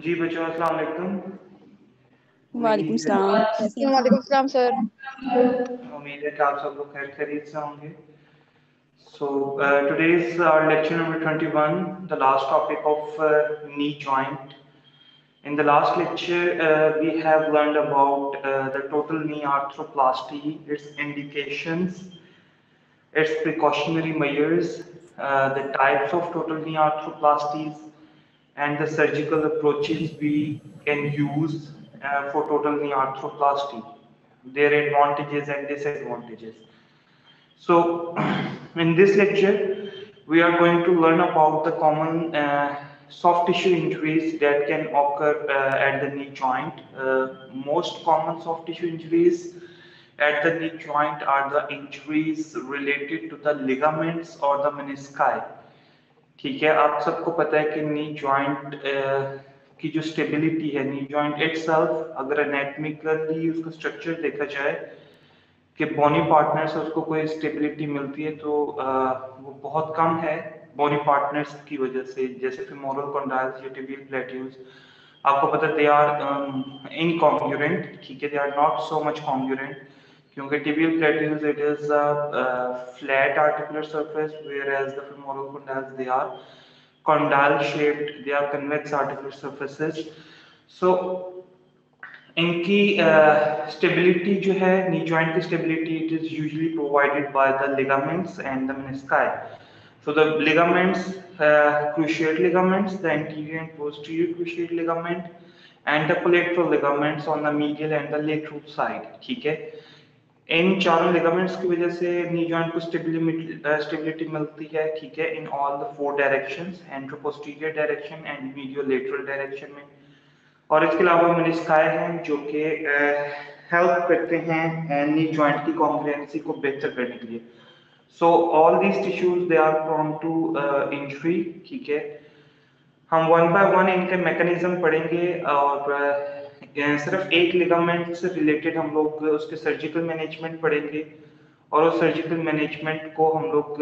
जी बच्चों अस्सलाम वालेकुम। वालेकुम सलाम। वालेकुम सलाम सर। उम्मीद है कि आप सब लोग खैर खैरियत से होंगे। So today is our lecture number 21, the last topic of knee joint. In the last lecture, we have learned about the total knee arthroplasty, its indications, its precautionary measures, the types of total knee arthroplasties, and the surgical approaches we can use for total knee arthroplasty, their advantages and disadvantages. So, in this lecture, we are going to learn about the common soft tissue injuries that can occur at the knee joint. Most common soft tissue injuries at the knee joint are the injuries related to the ligaments or the menisci. ठीक है, आप सबको पता है कि नी joint की जो stability है, नी जॉइंट इटसेल्फ अगर एनाटॉमिकली उसका स्ट्रक्चर देखा जाए कि बोनी पार्टनर से उसको कोई स्टेबिलिटी मिलती है तो वो बहुत कम है बोनी पार्टनर्स की वजह से, जैसे फेमोरल कॉन्डाइल्स या टिबियल प्लेट्यूज। आपको पता है दे आर इनकॉन्ग्रुएंट, ठीक है, they are not so much congruent क्योंकि tibial plateaus it is flat articular surface whereas the femoral condyles they are condyle shaped, they are convex articular surfaces. So इनकी stability जो है knee joint की stability it is usually provided by the ligaments and the menisci. So the ligaments, cruciate ligaments, the anterior and posterior cruciate ligament, and the collateral ligaments on the medial and the lateral side. ठीक है, इन चारों ligaments की वजह से knee joint को stability मिलती है, ठीक है, in all the four directions, anteroposterior direction and media lateral direction में. और इसके अलावा मेनिस्काई हैं जो कि हेल्प करते हैं नी जॉइंट की कॉन्ग्रुएंसी को बेहतर करने के लिए. So all these tissues they are prone to injury. ठीक है, हम वन बाय वन इनके मैकेनिज्म पढ़ेंगे और सिर्फ एक लिगामेंट से रिलेटेड हम लोग उसके सर्जिकल मैनेजमेंट पढ़ेंगे और उस सर्जिकल मैनेजमेंट को हम लोग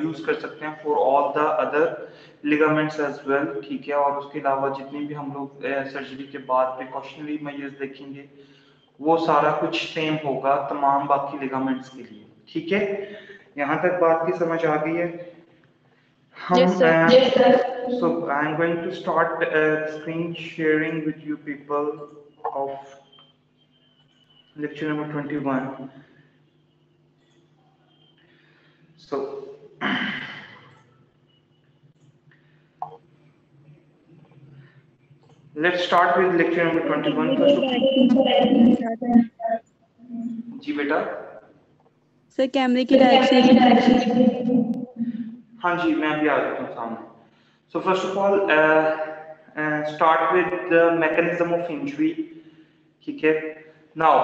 यूज कर सकते हैं for all the other ligaments as well. ठीक है, और उसके अलावा जितनी भी हम लोग सर्जरी के बाद प्रिकॉशनरी मेजर्स देखेंगे वो सारा कुछ सेम होगा तमाम बाकी लिगामेंट्स के लिए. ठीक है, यहाँ तक बात की समझ आ गई है? Yes, sir. Yes, sir. So I'm going to start screen sharing with you people of lecture number 21. So let's start with lecture number 21 first. जी बेटा. सर कैमरे की डायरेक्शन. हाँ जी, मैं भी आ जाता हूँ सामने. So first of all, start with the mechanism of injury. ठीक है. Now,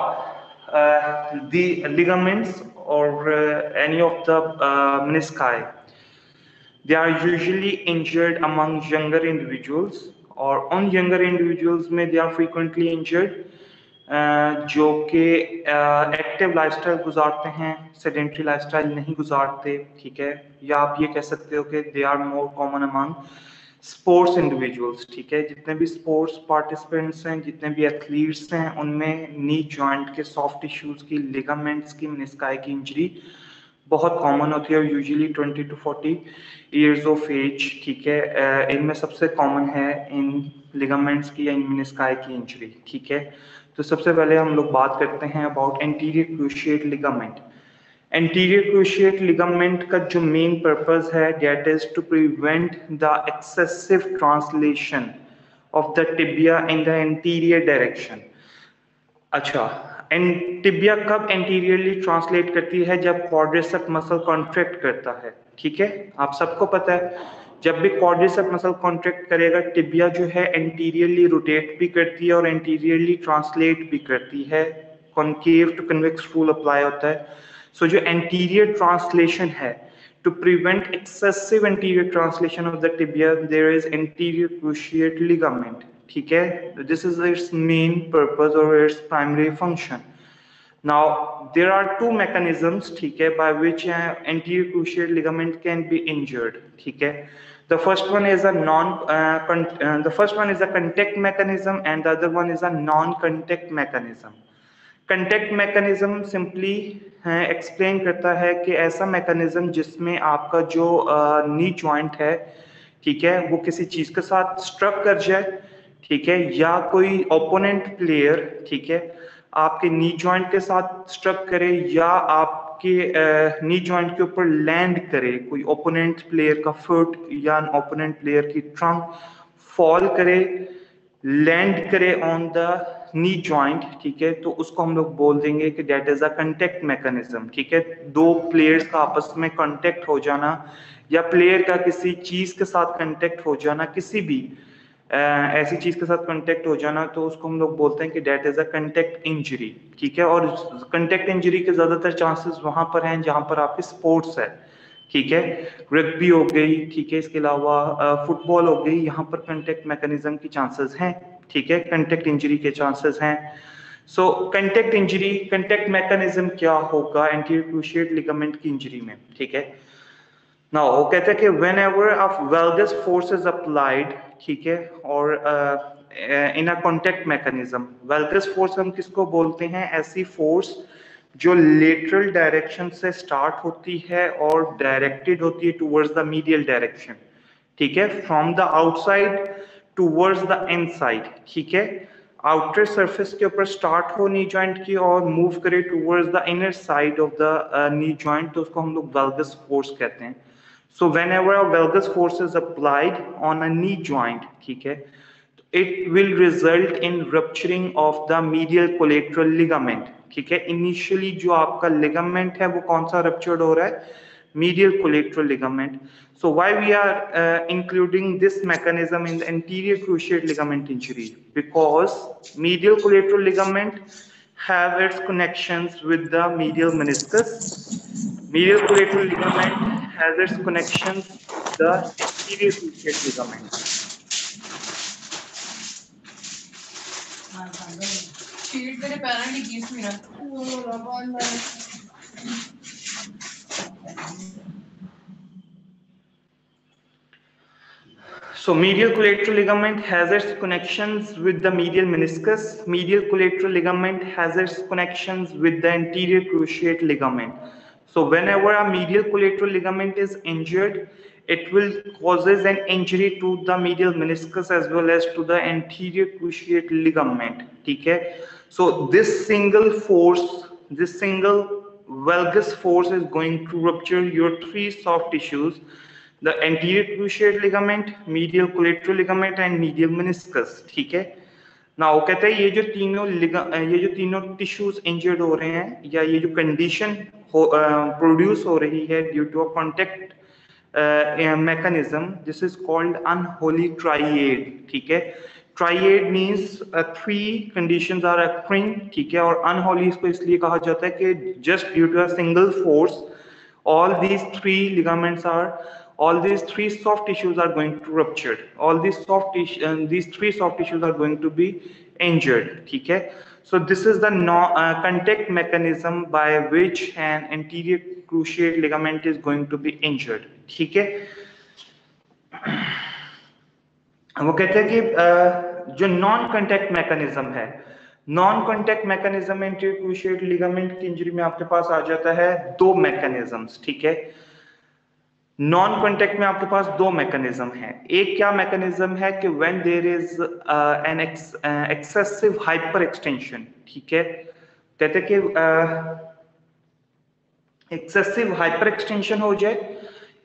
the ligaments or any of the menisci, they are usually injured among younger individuals, और उन younger individuals में they are frequently injured जो कि active lifestyle गुजारते हैं, sedentary lifestyle नहीं गुजारते. ठीक है, या आप ये कह सकते हो कि they are more common among sports individuals. ठीक है, जितने भी स्पोर्ट्स पार्टिसिपेंट्स हैं, जितने भी एथलीट्स हैं, उनमें नी जॉइंट के सॉफ्ट टिश्यूज की, लिगामेंट्स की, मेनिस्काई की इंजरी बहुत कॉमन होती है, usually 20 to 40 years of age. ठीक है, इनमें सबसे कॉमन है इन लिगामेंट्स की या इन मेनिस्काई की इंजरी. ठीक है, तो सबसे पहले हम लोग बात करते हैं about anterior cruciate ligament. Anterior cruciate ligament का जो मेन पर्पस है that is to prevent the excessive translation of the tibia in the anterior direction. अच्छा, टिबिया कब एंटीरियरली ट्रांसलेट करती है? जब क्वाड्रिसेप मसल कॉन्ट्रैक्ट करता है. ठीक है, आप सबको पता है जब भी क्वाड्रिसेप मसल कॉन्ट्रैक्ट करेगा टिबिया जो है एंटीरियरली रोटेट भी करती है और एंटीरियरली ट्रांसलेट भी करती है. Concave to convex rule apply होता है. सो जो एंटीरियर ट्रांसलेशन है, to prevent excessive anterior translation of the tibia there is anterior cruciate ligament. ठीक है, this is its main purpose और its primary function. Now there are two mechanisms, ठीक है, by which anterior cruciate ligament can be injured. ठीक है, The first one is a contact mechanism and the other one is a non-contact mechanism. Contact mechanism simply explain करता है कि ऐसा mechanism जिसमें आपका जो नी जॉइंट है, ठीक है, वो किसी चीज के साथ स्ट्रक कर जाए, ठीक है, या कोई ओपोनेंट प्लेयर, ठीक है, आपके नी जॉइंट के साथ स्ट्रक करे या आपके नी जॉइंट के ऊपर लैंड करे, कोई ओपोनेंट प्लेयर का फुट या ओपोनेंट प्लेयर की ट्रंक फॉल करे, लैंड करे ऑन द नी जॉइंट, ठीक है, तो उसको हम लोग बोल देंगे कि that is a contact mechanism, ठीक है। दो प्लेयर्स का आपस में कांटेक्ट हो जाना या प्लेयर का किसी चीज के साथ कांटेक्ट हो जाना, किसी भी ऐसी चीज के साथ कांटेक्ट हो जाना, तो उसको हम लोग बोलते हैं कि that is a contact injury, ठीक है। और कांटेक्ट इंजरी के ज्यादातर चांसेस वहां पर हैं जहां पर आपकी स्पोर्ट्स है, ठीक है, रग्बी हो गई, ठीक है, इसके अलावा फुटबॉल हो गई, यहाँ पर कांटेक्ट मैकेनिज्म की चांसेस हैं, ठीक है, कांटेक्ट इंजरी के चांसेस हैं। सो कांटेक्ट इंजरी, कांटेक्ट मैकेनिज्म क्या होगा एंटीरियर क्रूशिएट लिगामेंट की इंजरी में, ठीक है। नाउ वो कहते हैं कि whenever a valgus force is applied, ठीक है, और इन अ कॉन्टेक्ट मैकेनिज्म, valgus force हम किसको बोलते हैं? ऐसी फोर्स जो लेटरल डायरेक्शन से स्टार्ट होती है और डायरेक्टेड होती है टुवर्ड्स द मीडियल डायरेक्शन, ठीक है, from the outside towards the inside, ठीक है, आउटर सरफेस के ऊपर स्टार्ट हो नी जॉइंट की और मूव करे towards the inner side of the knee joint, तो उसको हम लोग valgus force कहते हैं। So whenever a valgus force is applied on a knee joint, ठीक है, it will result in rupturing of the medial collateral ligament, ठीक है। Initially जो आपका ligament है वो कौन सा ruptured हो रहा है? Medial collateral ligament. So why we are including this mechanism in the anterior cruciate ligament injury? Because medial collateral ligament have its connections with the medial meniscus. Medial collateral ligament has its connections with the anterior cruciate ligament. So medial collateral ligament has its connections with the medial meniscus. Medial collateral ligament has its connections with the anterior cruciate ligament. So whenever a medial collateral ligament is injured, it will causes an injury to the medial meniscus as well as to the anterior cruciate ligament, ठीक है। So this single force, this single valgus force is going to rupture your three soft tissues, the anterior cruciate ligament, medial collateral ligament and medial meniscus, ठीक है। Now कहते हैं ये जो तीनों tissues injured हो रहे हैं या ये जो कंडीशन प्रोड्यूस हो रही है due to a contact mechanism, this is called unholy triad, ठीक है। Triad means three conditions are occurring, ठीक है, और unholy इसको इसलिए कहा जाता है कि just due to a single force all these three ligaments are, all these three soft tissues are going to rupture, all these three soft tissues are going to be injured, ठीक है। So this is the contact mechanism by which an anterior cruciate ligament is going to be injured, ठीक है। वो कहते हैं कि जो non contact mechanism है, non contact mechanism anterior cruciate ligament की इंजरी में आपके पास आ जाता है दो मैकेनिज्म्स, ठीक है। नॉन कॉन्टैक्ट में आपके पास दो मैकेनिज्म है। एक क्या मैकेनिज्म है कि when there is an excessive hyper extension, ठीक है, कहते हैं कि एक्सेसिव हाइपर एक्सटेंशन हो जाए,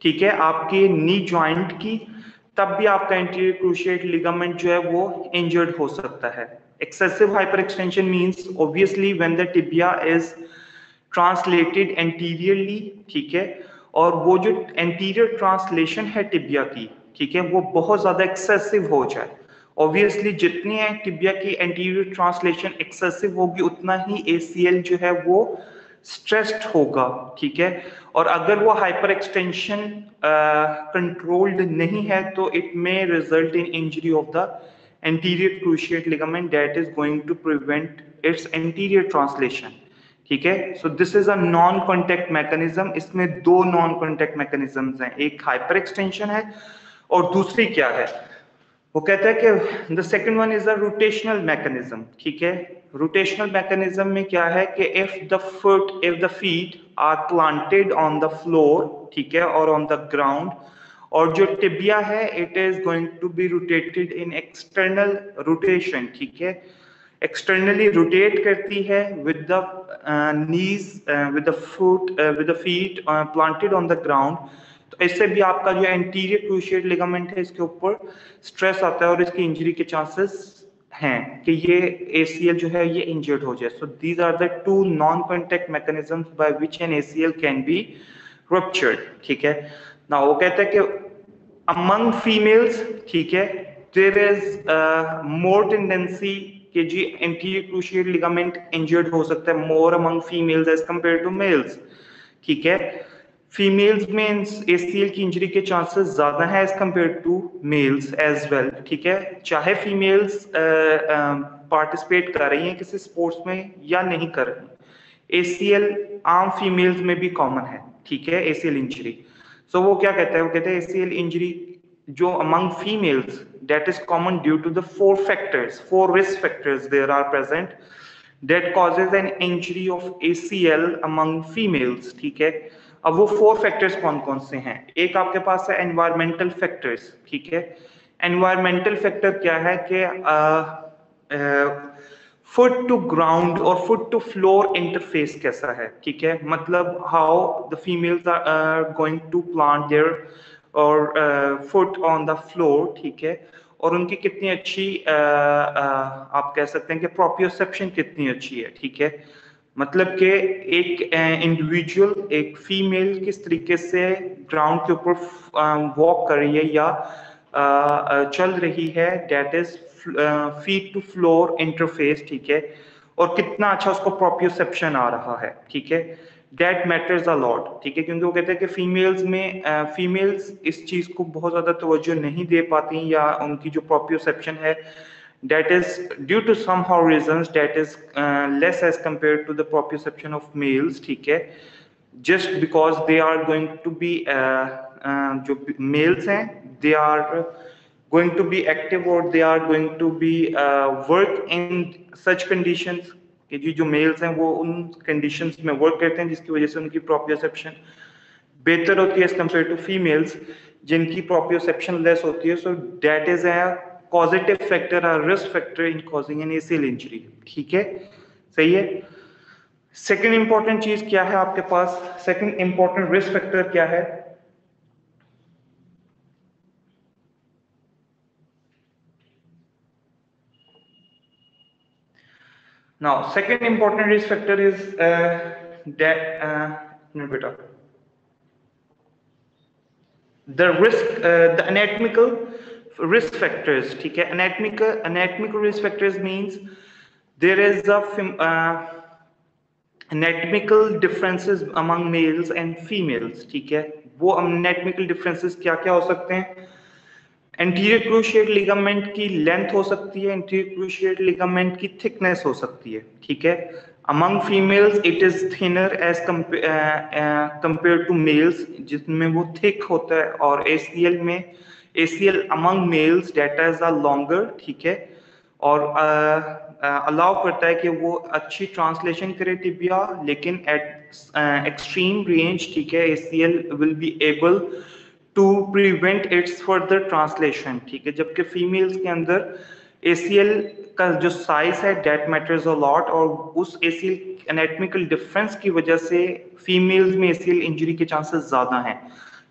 ठीक है, आपके नी जॉइंट की, तब भी आपका एंटीरियर क्रूशिएट लिगामेंट जो है वो इंजर्ड हो सकता है। Excessive hyper extension means obviously when the tibia is translated anteriorly, ठीक है, और वो जो एंटीरियर ट्रांसलेशन है टिबिया की, ठीक है, वो बहुत ज्यादा एक्सेसिव हो जाए। ऑब्वियसली जितनी है टिबिया की एंटीरियर ट्रांसलेशन एक्सेसिव होगी उतना ही ACL जो है वो स्ट्रेस्ड होगा, ठीक है। और अगर वो हाइपर एक्सटेंशन कंट्रोल्ड नहीं है तो it may result in injury of the anterior cruciate ligament that is going to prevent its anterior translation, ठीक है। So this is a non contact mechanism. इसमें दो नॉन कॉन्टैक्ट मैकेनिज्म्स हैं, एक hyper extension है और दूसरी क्या है, वो कहता है कि the second one is a rotational mechanism. ठीक है, रोटेशनल मैकेनिज्म में क्या है कि if the feet are planted on the floor, ठीक है, और ऑन द ग्राउंड, और जो टिबिया है it is going to be rotated in external rotation. ठीक है, एक्सटर्नली रोटेट करती है with the knees, with the feet planted on the ground. तो इससे भी आपका जो एंटीरियर क्रूशिएट लिगामेंट है इसके ऊपर स्ट्रेस आता है और इसकी इंजरी के चांसेस हैं कि ये ACL जो है ये इंजर्ड हो जाए। So these are the two non contact mechanisms by which an ACL can be ruptured. ठीक है, ना वो कहता है कि अमंग फीमेल्स, ठीक है, देयर इज मोर टेंडेंसी कि जी एंटीरियर क्रूशिएट लिगामेंट इंजर्ड हो सकता है more among females as compare to males. ठीक है, फीमेल्स में ACL की इंजरी के चांसेस ज्यादा है as compare to males as well. ठीक है, चाहे फीमेल्स पार्टिसिपेट कर रही हैं किसी स्पोर्ट्स में या नहीं कर रही, ACL आम फीमेल्स में भी कॉमन है। ठीक है, ACL इंजरी। सो वो क्या कहता है, वो कहते हैं ACL इंजरी जो among females that is common due to the four risk factors there are present that causes an injury of ACL among females। ठीक है, अब वो 4 फैक्टर्स कौन कौन से हैं? एक आपके पास है एनवायरमेंटल फैक्टर्स। ठीक है, एनवायरमेंटल फैक्टर क्या है कि फुट टू ग्राउंड और फुट टू फ्लोर इंटरफेस कैसा है। ठीक है, मतलब how the females are going to plant there और फुट ऑन द फ्लोर। ठीक है, और उनकी कितनी अच्छी आप कह सकते हैं कि प्रोप्रियोसेप्शन कितनी अच्छी है। ठीक है, मतलब कि एक इंडिविजुअल, एक फीमेल किस तरीके से ग्राउंड के ऊपर वॉक कर रही है या चल रही है, that is feet to floor interface. ठीक है, और कितना अच्छा उसको प्रोप्रियोसेप्शन आ रहा है। ठीक है, डेट मैटर्स अ लॉट। ठीक है, क्योंकि वो कहते हैं कि फीमेल्स इस चीज को बहुत ज्यादा तवज्जो नहीं दे पाती या उनकी जो प्रोप्रियोसेप्शन है that is due to somehow reasons that is less as compared to the proprioception of males। ठीक है, just because they are going to be जो males हैं they are going to be active or they are going to be work in such conditions कि जी जो mails हैं वो उन conditions में वर्क करते हैं जिसकी वजह से उनकी प्रोप्रियोसेप्शन बेहतर होती है एज कम्पेयर टू फीमेल्स जिनकी प्रोप्रियोसेप्शन लेस होती है। So that is a positive factor, a risk factor in causing an ACL injury. ठीक है, सही है। सेकंड इंपॉर्टेंट चीज क्या है आपके पास, सेकंड इंपॉर्टेंट रिस्क फैक्टर क्या है? Now, second important risk factor is beta. The anatomical risk factors. ठीक है, anatomical risk factors means there is a anatomical differences among males and females। ठीक है, वो anatomical differences क्या क्या हो सकते हैं? एंटीरियर क्रूशिएट लिगामेंट की लेंथ हो सकती है, एंटीरियर क्रूशिएट लिगामेंट की थिकनेस हो सकती है। ठीक है, among females it is thinner as compare to males जिसमें वो थिक होता है, और ACL में ACL among males that is a longer. ठीक है, और अलाउ करता है कि वो अच्छी ट्रांसलेशन करे टिबिया, लेकिन एट एक्सट्रीम रेंज। ठीक है, ACL will be able to prevent its further translation. ठीक है, जबकि फीमेल्स के अंदर ACL का जो साइज है डेट मैटर्स अ लॉट, और उस ACL एनाटॉमिकल डिफरेंस की वजह से फीमेल्स में ACL इंजरी के चांसेस ज्यादा हैं।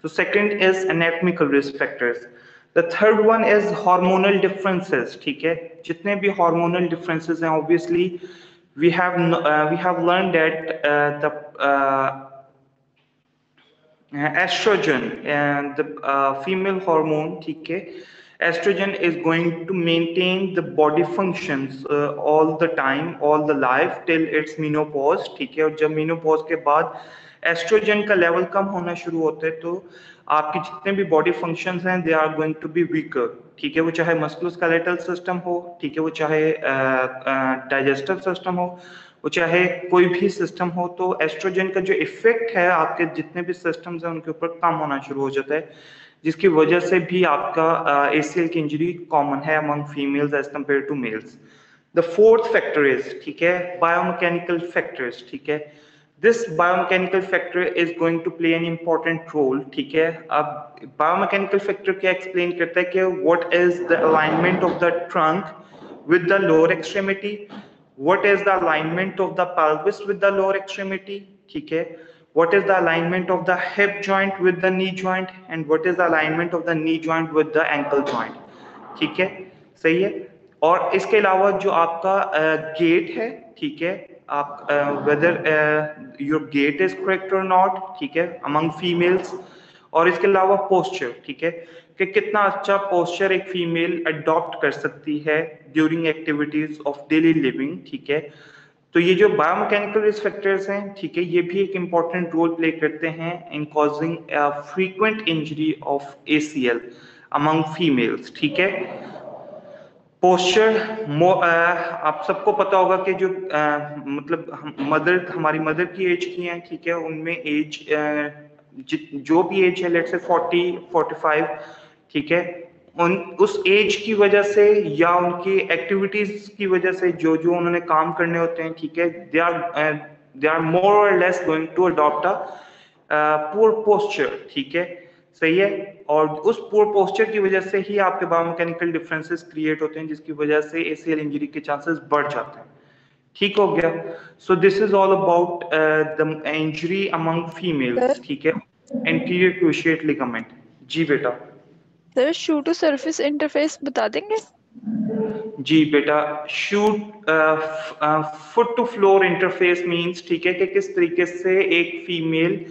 तो second is anatomical risk factors. The third one is hormonal differences. ठीक है, जितने भी हार्मोनल डिफरेंसेस हैं obviously we have learn that the estrogen and the female hormone। ठीक है, estrogen is going to maintain the body functions all the time, all the life till its menopause। ठीक है, और जब menopause के बाद oestrogen का लेवल कम होना शुरू होता है तो आपकी जितने भी बॉडी फंक्शंस हैं they are going to be weaker. ठीक है, वो चाहे मस्कुलोस्केलेटल सिस्टम हो, ठीक है, वो चाहे डाइजेस्टिव सिस्टम हो, वो चाहे कोई भी सिस्टम हो, तो एस्ट्रोजन का जो इफेक्ट है आपके जितने भी सिस्टम्स हैं उनके ऊपर कम होना शुरू हो जाता है, जिसकी वजह से भी आपका ACL की इंजरी कॉमन है among females as compared to males. The fourth factor is, ठीक है, बायोमैकेनिकल फैक्टर्स, ठीक है। This biomechanical factor is going to play an important role, ठीक है। अब बायोमैकेनिकल फैक्टर क्या एक्सप्लेन करता है कि what is the alignment of the trunk with the lower extremity, what is the alignment of the pelvis with the lower extremity, ठीक है, what is the alignment of the hip joint with the knee joint and what is the alignment of the knee joint with the ankle joint, ठीक है, सही है। और इसके अलावा जो आपका गेट है, ठीक है, आप whether your gait is correct or not, ठीक है, among females, और इसके अलावा पोस्चर, ठीक है, कि कितना अच्छा पोस्चर एक फीमेल अडॉप्ट कर सकती है during activities of daily living, ठीक है। तो ये जो बायोमैकेनिकल रिस्क फैक्टर्स हैं, ठीक है, ये भी एक इंपॉर्टेंट रोल प्ले करते हैं in causing frequent injury of ACL among females, ठीक है। पोस्चर, आप सबको पता होगा कि जो मतलब हमारी मदर की एज की हैं, ठीक है, उनमें एज जो भी एज है, लेट्स से 40, 45, ठीक है, उस एज की वजह से या उनकी एक्टिविटीज की वजह से जो उन्होंने काम करने होते हैं, ठीक है, दे आर मोर और less going to adopt a poor posture, ठीक है, सही है। और उस पुअर पोस्चर की वजह से ही आपके बायोमैकेनिकल डिफरेंसेस क्रिएट होते हैं, जिसकी वजह से ACL इंजरी के चांसेस बढ़ जाते हैं, ठीक हो गया। So this is all about the injury among females, ठीक है, एंटीरियर क्रूशिएट लिगामेंट। जी बेटा। Sir shoe to surface interface बता देंगे? जी बेटा, shoot foot to floor interface means, ठीक है, कि किस तरीके से एक फीमेल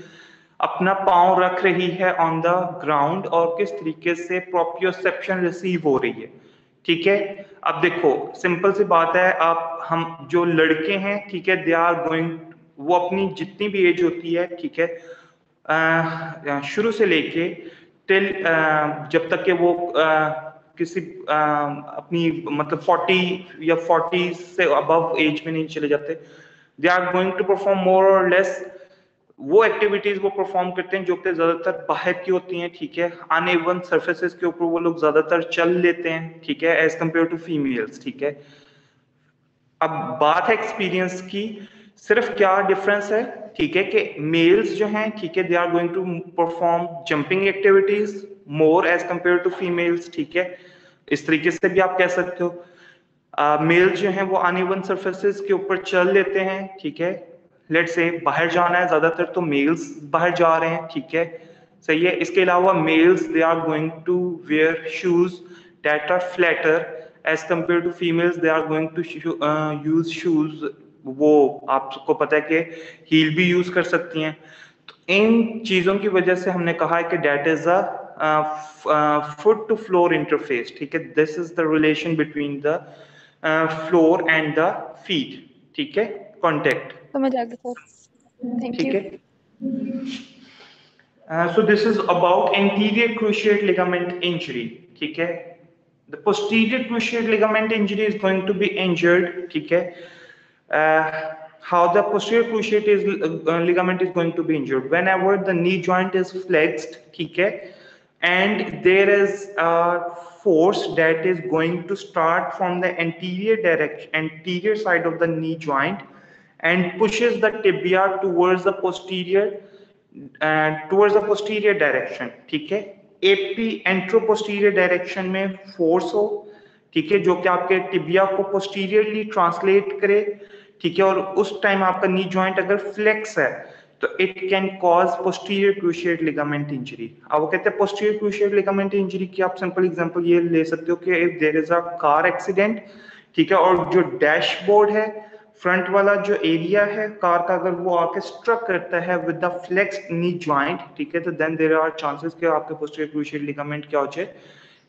अपना पांव रख रही है ऑन द ग्राउंड और किस तरीके से प्रोप्रियोसेप्शन रिसीव हो रही है, ठीक है। अब देखो सिंपल सी बात है, हम जो लड़के हैं, ठीक है, दे आर गोइंग, वो अपनी जितनी भी एज होती है, ठीक है, शुरू से लेके टिल जब तक कि वो किसी अपनी मतलब 40 या 40 से अबव एज में नहीं चले जाते, they are going to perform more और लेस वो एक्टिविटीज वो परफॉर्म करते हैं जो कि ज्यादातर बाहर की होती हैं, ठीक है, अनइवन सरफेसेस के ऊपर वो लोग ज्यादातर चल लेते हैं, ठीक है, एज कम्पेयर टू फीमेल्स, ठीक है। अब बात है एक्सपीरियंस की, सिर्फ क्या डिफरेंस है, ठीक है, कि मेल्स जो हैं, ठीक है, they are going to perform jumping activities more as compared to females, ठीक है, इस तरीके से भी आप कह सकते हो। मेल्स जो हैं वो अनइवन सरफेसेस के ऊपर चल लेते हैं, ठीक है, लेट से बाहर जाना है, ज्यादातर तो मेल्स बाहर जा रहे हैं, ठीक है, सही है। इसके अलावा males they are going to wear shoes that are flatter as compared to females, they are going to use shoes, वो आपको पता है कि हील भी यूज कर सकती हैं। तो इन चीजों की वजह से हमने कहा है कि that is a foot to floor interface, ठीक है, this is the relation between the floor and the feet, ठीक है, कॉन्टेक्ट, समझ आ गया सर, थैंक ठीक यू। है। So this is about anterior cruciate ligament injury, ठीक है। The posterior cruciate ligament injury is going to be injured, ठीक है। How the posterior cruciate ligament is going to be injured whenever the knee joint is flexed, ठीक है, and there is a force that is going to start from the anterior direction, anterior side of the knee joint, and pushes the tibia towards the posterior direction, ठीक है, AP anteroposterior direction में force हो, ठीक है, जो कि आपके tibia को पोस्टीरियरली ट्रांसलेट करे, ठीक है, और उस टाइम आपका नी जॉइंट अगर फ्लेक्स है तो it can cause posterior cruciate ligament injury. अब वो कहते हैं पोस्टीरियर क्रूशिएट लिगामेंट इंजरी की आप सिंपल एग्जांपल ये ले सकते हो कि if there is a car accident, ठीक है, और जो डैशबोर्ड है, फ्रंट वाला जो एरिया है कार का, अगर वो आके स्ट्रक करता है with the flexed knee joint, ठीक है, तो देन देयर आर चांसेस कि आपके पोस्टीरियर क्रूशिएट लिगामेंट क्या हो जाए,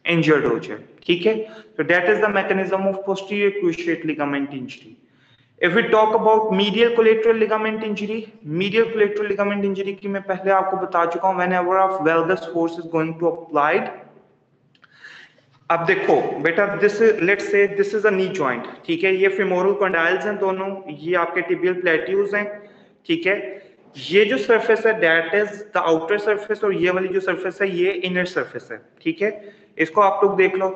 इंजर्ड हो जाए, ठीक है। तो that is the mechanism of posterior cruciate ligament injury. If we talk about medial collateral ligament injury, medial collateral ligament injury की मैं पहले आपको बता चुका हूं, whenever a valgus force is going to applied। अब देखो बेटा, this is, let's say this is a knee joint, ठीक है, ये femoral condyles हैं दोनों, ये आपके tibial plateaus हैं, ठीक है, ये जो सरफेस है that is the outer surface, और ये वाली जो सरफेस है ये इनर सरफेस है, ठीक है। इसको आप लोग देख लो।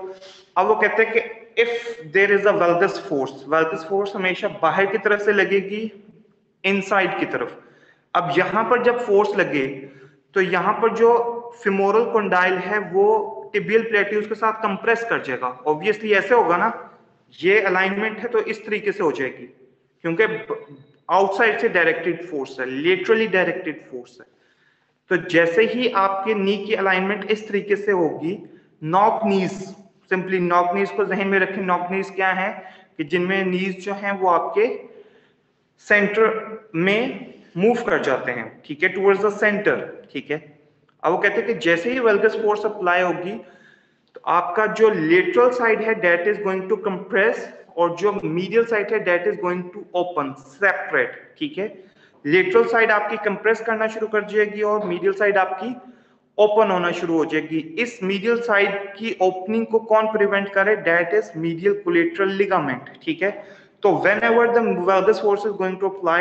अब वो कहते हैं कि if there is a valgus force हमेशा बाहर की तरफ से लगेगी, इनसाइड की तरफ। अब यहां पर जब फोर्स लगे तो यहां पर जो फिमोरल कंडाइल है वो टिबियल प्लेट्यूस के साथ कंप्रेस कर जाएगा। ऑब्वियसली ऐसे होगा ना, ये अलाइनमेंट है तो इस तरीके से हो जाएगी, क्योंकि आउटसाइड से डायरेक्टेड फोर्स है, लेटरली डायरेक्टेड फोर्स है। तो जैसे ही आपके नी की अलाइनमेंट इस तरीके से होगी, नॉक नीज, सिंपली नॉक नीज को जहन में रखें। नॉक नीज क्या है कि जिनमें नीज जो है वो आपके सेंटर में मूव कर जाते हैं, ठीक है, टुवर्ड्स द सेंटर, ठीक है। अब वो कहते हैं कि जैसे ही वेल्गस फोर्स अप्लाई होगी तो आपका जो लेटरल साइड है that is going to compress, और जो मीडियल साइड है that is going to open separate, ठीक है। लेटरल साइड आपकी कंप्रेस करना शुरू कर जाएगी और मीडियल साइड आपकी ओपन होना शुरू हो जाएगी। इस मीडियल साइड की ओपनिंग को कौन प्रिवेंट करे, that is medial collateral ligament, ठीक है। तो whenever the valgus force is going to apply,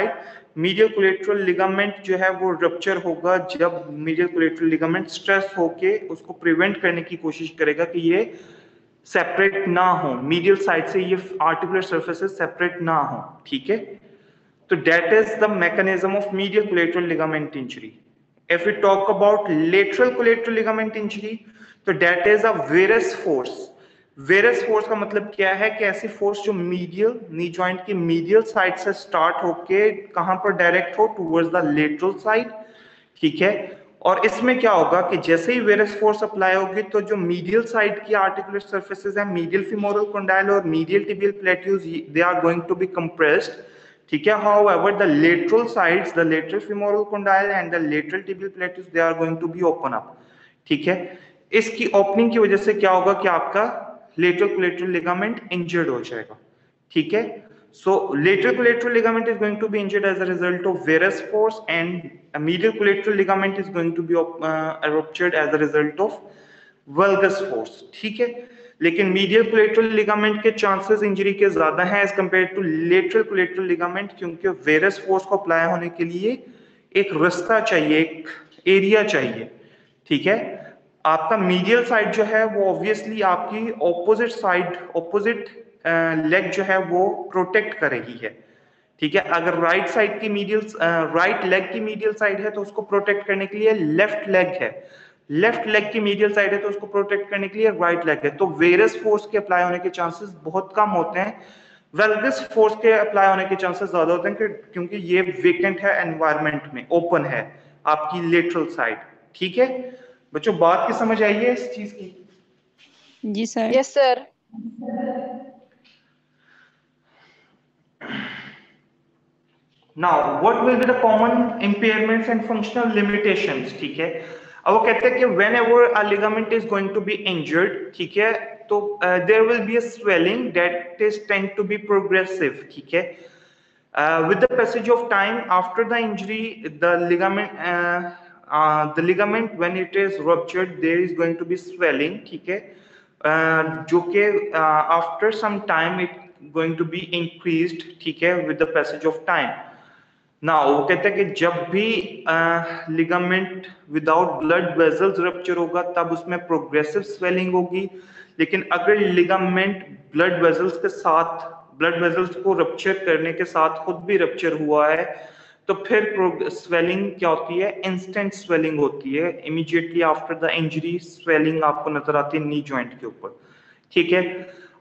medial collateral ligament जो है वो रप्चर होगा जब medial collateral ligament स्ट्रेस होके उसको प्रिवेंट करने की कोशिश करेगा कि ये सेपरेट ना हो, मीडियल साइड से ये आर्टिकुलर सर्फेसेस सेपरेट ना हो, ठीक है। तो that is the mechanism of medial collateral ligament injury. If we talk about lateral collateral ligament injury, तो that is a varus force. Varus force का मतलब क्या है कि ऐसी फोर्स जो मीडियल नी जॉइंट की मीडियल साइड से स्टार्ट होके कहां पर डायरेक्ट हो, टुवर्ड्स द लेटरल साइड, ठीक है। और इसमें क्या होगा कि जैसे ही वेरस फोर्स अप्लाई होगी तो जो मीडियल साइड की आर्टिकुलर सर्फेसेस है, मीडियल फीमोरल कंडाइल और medial tibial plateaus, they are going to be compressed, ठीक है। However the lateral sides, the lateral femoral condyle and the lateral tibial plateaus, they are going to be open up, ठीक है। इसकी opening की वजह से क्या होगा कि आपका लेटरल कोलेटरल लिगामेंट इंजर्ड हो जाएगा, ठीक है। So lateral collateral ligament is going to be injured as a result of varus force, and medial collateral ligament is going to be ruptured as a result of valgus force, ठीक है। लेकिन medial collateral ligament के chances injury के ज्यादा हैं as compare to lateral collateral ligament, क्योंकि varus force को apply होने के लिए एक रास्ता चाहिए, एक एरिया चाहिए, ठीक है। आपका मीडियल साइड जो है वो ऑब्वियसली आपकी ऑपोजिट साइड, ऑपोजिट लेग जो है वो प्रोटेक्ट करेगी है, ठीक है। अगर राइट साइड की मीडियल, राइट लेग की मीडियल साइड है तो उसको प्रोटेक्ट करने के लिए लेफ्ट लेग है, लेफ्ट लेग की मीडियल साइड है तो उसको प्रोटेक्ट करने के लिए राइट लेग है। तो वेरस फोर्स के अप्लाई होने के चांसेस बहुत कम होते हैं, वेल्गस फोर्स के अप्लाई होने के चांसेस ज्यादा होते हैं, क्योंकि ये वेकेंट है एनवायरमेंट में, ओपन है आपकी लेटरल साइड, ठीक है। बच्चों बात की समझ आई है इस चीज की? जी sir. Yes sir. Now, what will be the common impairments and functional limitations, ठीक है। अब वो कहते हैं कि whenever a ligament is going to be injured, ठीक है, तो there will be a swelling that is tend to be progressive, ठीक है। With the passage of time after the injury, the ligament when it is ruptured, there is going to be swelling, ठीक है, जो कि after some time it going to be increased, ठीक है, with the passage of time. Now वो कहते हैं कि जब भी ligament without blood vessels rupture होगा तब उसमें प्रोग्रेसिव स्वेलिंग होगी, लेकिन अगर लिगामेंट ब्लड वेजल्स के साथ, ब्लड वेजल्स को रप्चर करने के साथ खुद भी रप्चर हुआ है तो फिर स्वेलिंग क्या होती है, इंस्टेंट स्वेलिंग होती है, immediately after the injury swelling आपको नजर आती है नी जॉइंट के ऊपर, ठीक है।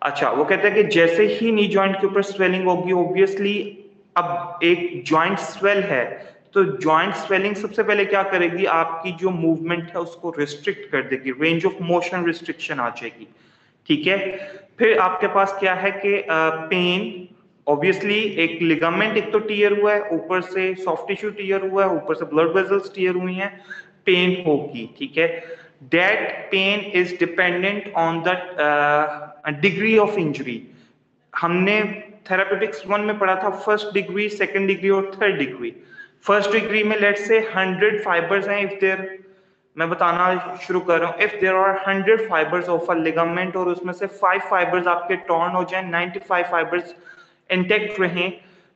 अच्छा, वो कहते हैं कि जैसे ही नी जॉइंट के ऊपर स्वेलिंग होगी, ऑब्वियसली अब एक जॉइंट स्वेल है तो जॉइंट स्वेलिंग सबसे पहले क्या करेगी, आपकी जो मूवमेंट है उसको रिस्ट्रिक्ट कर देगी, रेंज ऑफ मोशन रिस्ट्रिक्शन आ जाएगी, ठीक है। फिर आपके पास क्या है कि पेन, ऑब्वियसली एक लिगामेंट एक तो टीयर हुआ है, ऊपर से सॉफ्ट टिश्यू टीयर हुआ है, ऊपर से ब्लड वेसल्स टीयर हुई हैं, पेन होगी, ठीक है। That pain is dependent on the degree of injury. हमने थेरापेटिक्स 1 में पढ़ा था फर्स्ट डिग्री, सेकंड डिग्री और थर्ड डिग्री। फर्स्ट डिग्री में लेट्स से 100 फाइबर्स हैं, इफ देयर, मैं बताना शुरू कर रहा हूं, if there are 100 fibres of a ligament और उसमें से 5 फाइबर्स आपके टॉर्न हो जाएं, 95 फाइबर्स इंटैक्ट रहें,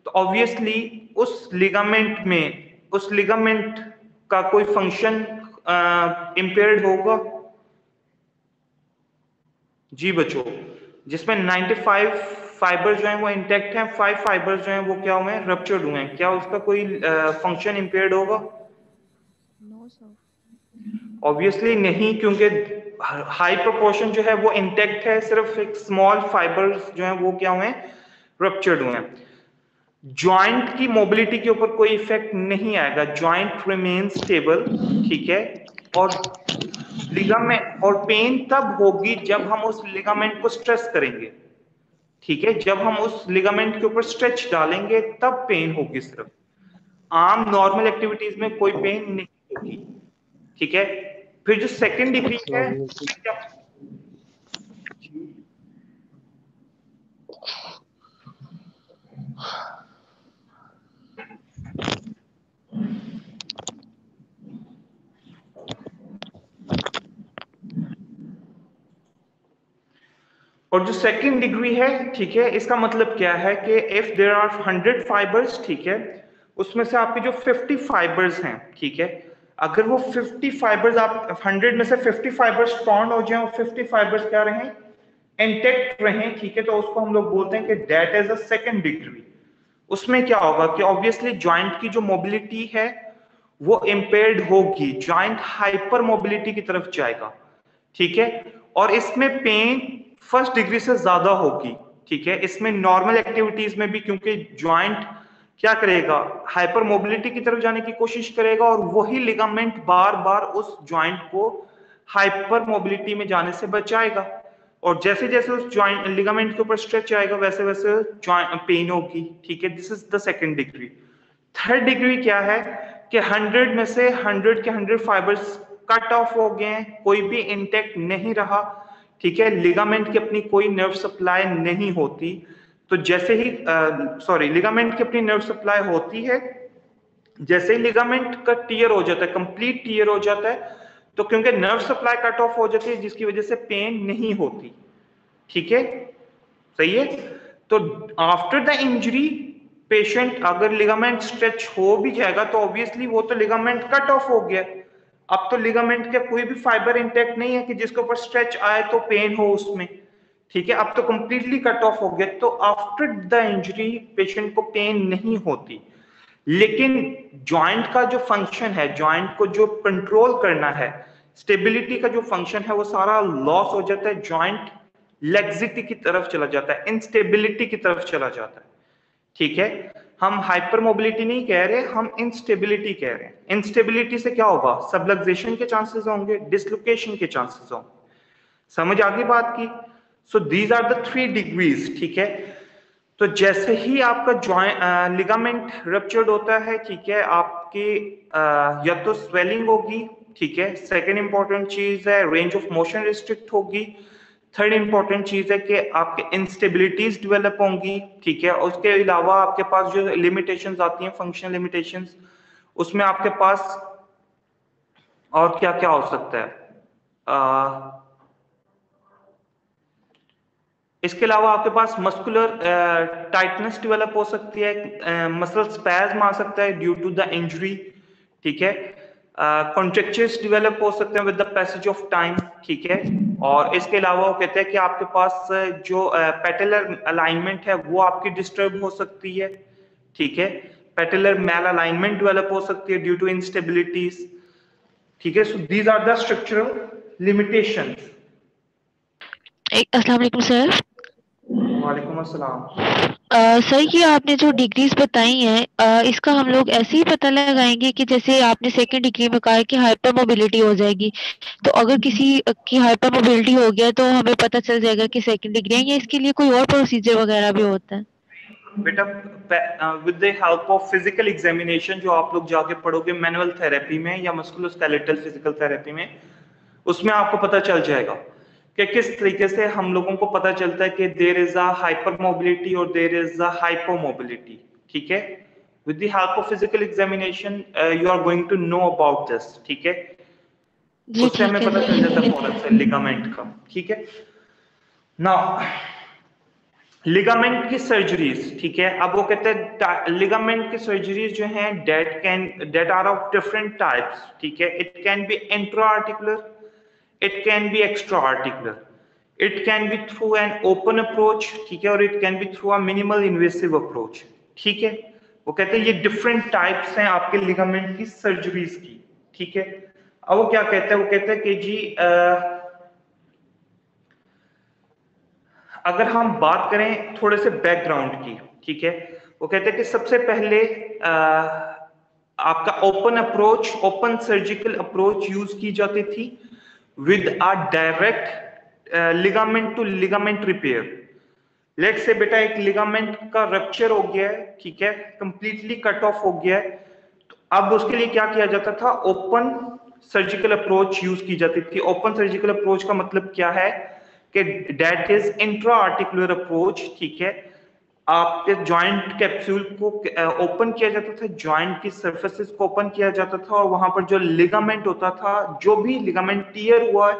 तो ऑब्वियसली उस लिगामेंट में उस लिगामेंट का कोई फंक्शन इम्पेयर्ड होगा? जी बच्चों, जिसमें 95 फाइबर जो हैं वो इंटैक्ट हैं, 5 फाइबर जो हैं वो क्या हुए हैं, रप्चर्ड हुए हैं, क्या उसका कोई फंक्शन इम्पेयर्ड होगा? No sir. ऑब्वियसली नहीं, क्योंकि हाई प्रोपोर्शन जो है वो इंटैक्ट है, सिर्फ एक स्मॉल फाइबर्स जो हैं वो क्या हुए हैं, रप्चर्ड हुए हैं। जॉइंट की मोबिलिटी के ऊपर कोई इफेक्ट नहीं आएगा, जॉइंट रिमेन स्टेबल, ठीक है। और लिगामेंट, और पेन तब होगी जब हम उस लिगामेंट को स्ट्रेस करेंगे, ठीक है। जब हम उस लिगामेंट के ऊपर स्ट्रेच डालेंगे तब पेन होगी। सिर्फ आम नॉर्मल एक्टिविटीज में कोई पेन नहीं होगी, ठीक है। फिर जो सेकंड डिग्री है, और जो सेकंड डिग्री है, ठीक है, इसका मतलब क्या है कि इफ देयर आर 100 फाइबर्स, ठीक है, उसमें से आपके जो 50 फाइबर्स हैं, ठीक है, अगर वो 50 फाइबर्स, आप 100 में से 50 फाइबर्स टॉर्न हो जाएं और 50 फाइबर्स क्या रहें, इंटैक्ट रहें, ठीक है, तो उसको हम लोग बोलते हैं कि that is a second degree. उसमें क्या होगा कि ऑब्वियसली जॉइंट की जो मोबिलिटी है वो इम्पेयर्ड होगी, जॉइंट हाइपर मोबिलिटी की तरफ जाएगा, ठीक है। और इसमें पेन फर्स्ट डिग्री से ज्यादा होगी, ठीक है। इसमें नॉर्मल एक्टिविटीज में भी, क्योंकि जॉइंट क्या करेगा, हाइपर मोबिलिटी की तरफ जाने की कोशिश करेगा, और वही लिगामेंट बार बार उस जॉइंट को हाइपर मोबिलिटी में जाने से बचाएगा। और जैसे जैसे उस जॉइंट लिगामेंट के ऊपर स्ट्रेच आएगा वैसे वैसे पेन होगी, ठीक है। This is the second degree. Third degree क्या है कि 100 में से 100 के 100 फाइबर्स कट ऑफ हो गए हैं, कोई भी इंटैक्ट नहीं रहा, ठीक है, लिगामेंट की अपनी कोई नर्व सप्लाई नहीं होती। तो जैसे ही लिगामेंट की अपनी नर्व सप्लाई होती है, जैसे ही लिगामेंट का टीयर हो जाता है, कंप्लीट टीयर हो जाता है, तो क्योंकि नर्व सप्लाई कट ऑफ हो जाती है जिसकी वजह से पेन नहीं होती, ठीक है, सही है। तो आफ्टर द इंजरी पेशेंट अगर लिगामेंट स्ट्रेच हो भी जाएगा तो ऑब्वियसली वो तो लिगामेंट कट ऑफ हो गया, अब तो लिगामेंट का कोई भी फाइबर इंटैक्ट नहीं है कि जिसके ऊपर स्ट्रेच आए तो पेन हो उसमें, ठीक है, अब तो कंप्लीटली कट ऑफ हो गया। तो आफ्टर द इंजरी पेशेंट को पेन नहीं होती, लेकिन जॉइंट का जो फंक्शन है, जॉइंट को जो कंट्रोल करना है, स्टेबिलिटी का जो फंक्शन है वो सारा लॉस हो जाता है, जॉइंट लेक्सिटी की तरफ चला जाता है, इंस्टेबिलिटी की तरफ चला जाता है, ठीक है। हम हाइपर मोबिलिटी नहीं कह रहे, हम इंस्टेबिलिटी कह रहे हैं। इंस्टेबिलिटी से क्या होगा, सबलक्सेशन के चांसेस होंगे, डिसलोकेशन के चांसेस होंगे। समझ आ गई बात की? So these are the 3 degrees, ठीक है। तो जैसे ही आपका जॉइंट लिगामेंट रप्चर्ड होता है, ठीक है, आपके या तो स्वेलिंग होगी, ठीक है, सेकेंड इंपॉर्टेंट चीज है रेंज ऑफ मोशन रिस्ट्रिक्ट होगी, थर्ड इंपॉर्टेंट चीज है कि आपके इंस्टेबिलिटीज डेवलप होंगी, ठीक है। उसके अलावा आपके पास जो लिमिटेशंस आती हैं, फंक्शनल लिमिटेशंस, उसमें आपके पास और क्या क्या हो सकता है, इसके अलावा आपके पास मस्कुलर टाइटनेस डेवलप हो सकती है, मसल स्पैज्म आ सकता है ड्यू टू द इंजरी, ठीक है, कॉन्ट्रैक्चर्स डेवलप हो सकते हैं with the passage of time, ठीक है। और इसके अलावा वो कहते हैं कि आपके पास जो पेटेलर अलाइनमेंट है वो आपकी डिस्टर्ब हो सकती है, ठीक है, पेटेलर मैल अलाइनमेंट डेवलप हो सकती है ड्यू टू इंस्टेबिलिटीज, ठीक है। So these are the structural limitations. अस्सलाम वालेकुम सर। वालेकुम अस्सलाम। सर ये आपने जो डिग्रीज बताई हैं इसका हम लोग ऐसे ही पता लगाएंगे कि जैसे आपने सेकंड डिग्री में कहा है कि हाइपर मोबिलिटी हो जाएगी, तो अगर किसी की हाइपर मोबिलिटी हो गया तो हमें पता चल जाएगा कि सेकंड डिग्री है, या इसके लिए कोई और प्रोसीजर वगैरह भी होता है? बेटा with the help of physical examination जो आप लोग जाके पढ़ोगे मैनुअल थेरेपी में या मस्कुलोस्केलेटल फिजिकल थेरेपी में, उसमें आपको पता चल जाएगा कि किस तरीके से हम लोगों को पता चलता है कि there is a hyper mobility और there is a hypo mobility, ठीक है। With the help of physical examination you are going to know about this, ठीक है। जी उससे हमें ठीक पता चल है। जाता है फौरन से लिगामेंट का, ठीक है। नाउ लिगामेंट की सर्जरीज, ठीक है। अब वो कहते हैं लिगामेंट की सर्जरीज जो हैं that are of different types, ठीक है। It can be intra articular, it can be extra articular, it can be through an open approach, ठीक है, और it can be through a minimal invasive approach, ठीक है। वो कहते हैं ये डिफरेंट टाइप्स हैं आपके लिगामेंट की सर्जरीज की, ठीक है। अब वो क्या कहते हैं, वो कहते हैं कि जी अगर हम बात करें थोड़े से बैकग्राउंड की, ठीक है, वो कहते हैं कि सबसे पहले आपका open approach, open surgical approach use की जाती थी with a direct ligament to ligament repair. Let's say बेटा एक लिगामेंट का रप्चर हो गया है, ठीक है, कंप्लीटली कट ऑफ हो गया है, तो अब उसके लिए क्या किया जाता था, ओपन सर्जिकल अप्रोच यूज की जाती थी। ओपन सर्जिकल अप्रोच का मतलब क्या है कि that is intra articular approach, ठीक है। आपके जॉइंट कैप्सूल को ओपन किया जाता था, जॉइंट की सर्फेसेस को ओपन किया जाता था, और वहां पर जो लिगामेंट होता था, जो भी लिगामेंट टियर हुआ है,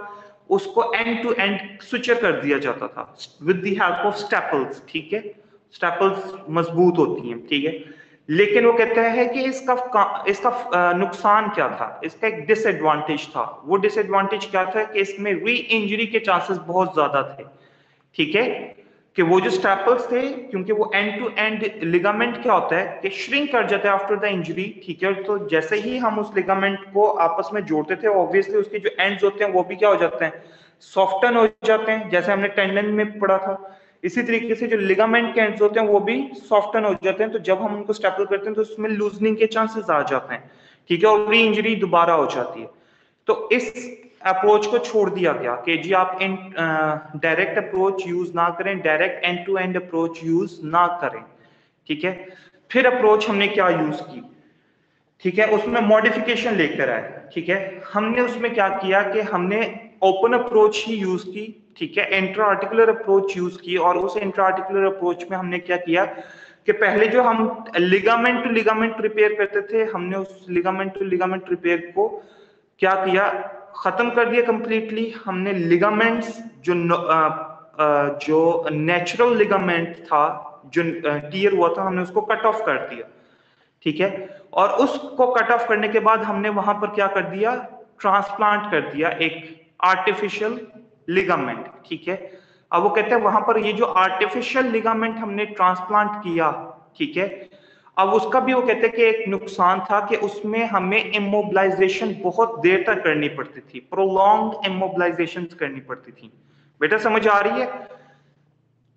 उसको एंड टू एंड सुचर कर दिया जाता था with the help of staples, ठीक है। स्टेपल्स मजबूत होती हैं, ठीक है। लेकिन वो कहता है कि इसका नुकसान क्या था, इसका एक डिसएडवांटेज था। वो डिसएडवांटेज क्या था कि इसमें री इंजरी के चांसेस बहुत ज्यादा थे, ठीक है। कि वो जो स्टेपल्स थे, क्योंकि वो एंड टू एंड लिगामेंट क्या होता है कि श्रिंक कर जाता है आफ्टर द इंजरी, ठीक है। तो जैसे ही हम उस लिगामेंट को आपस में जोड़ते थे, ऑब्वियसली उसके जो एंड्स होते हैं वो भी क्या हो जाते हैं, सॉफ्टन हो जाते हैं, जैसे हमने टेंडन में पढ़ा था। इसी तरीके से जो लिगामेंट के एंड्स होते हैं वो भी सॉफ्टन हो जाते हैं, तो जब हम उनको स्टेपल करते हैं तो उसमें लूजनिंग के चांसेस आ जाते हैं, ठीक है, और री इंजरी दोबारा हो जाती है। तो इस अप्रोच को छोड़ दिया गया कि जी आप डायरेक्ट अप्रोच यूज ना करें, direct end to end approach use ना करें, ठीक है। फिर अप्रोच हमने क्या यूज की, ठीक है, उसमें मॉडिफिकेशन लेकर आए, ठीक है। हमने उसमें क्या किया कि हमने ओपन अप्रोच ही यूज की, ठीक है, इंट्रा आर्टिकुलर अप्रोच यूज की, और उस इंट्रा आर्टिकुलर अप्रोच में हमने क्या किया कि पहले जो हम लिगामेंट टू लिगामेंट रिपेयर करते थे, हमने उस लिगामेंट टू लिगामेंट रिपेयर को क्या किया, खत्म कर दिया कंप्लीटली। हमने लिगामेंट्स जो नेचुरल लिगामेंट था, जो टियर हुआ था, हमने उसको कट ऑफ कर दिया, ठीक है। और उसको कट ऑफ करने के बाद हमने वहां पर क्या कर दिया, ट्रांसप्लांट कर दिया एक आर्टिफिशियल लिगामेंट, ठीक है। अब वो कहते हैं वहां पर ये जो आर्टिफिशियल लिगामेंट हमने ट्रांसप्लांट किया, ठीक है, अब उसका भी वो कहते हैं कि एक नुकसान था कि उसमें हमें इमोबिलाइजेशन बहुत देर तक करनी पड़ती थी, प्रोलॉन्ग इमोबिलाइजेशन करनी पड़ती थी। बेटा समझ आ रही है,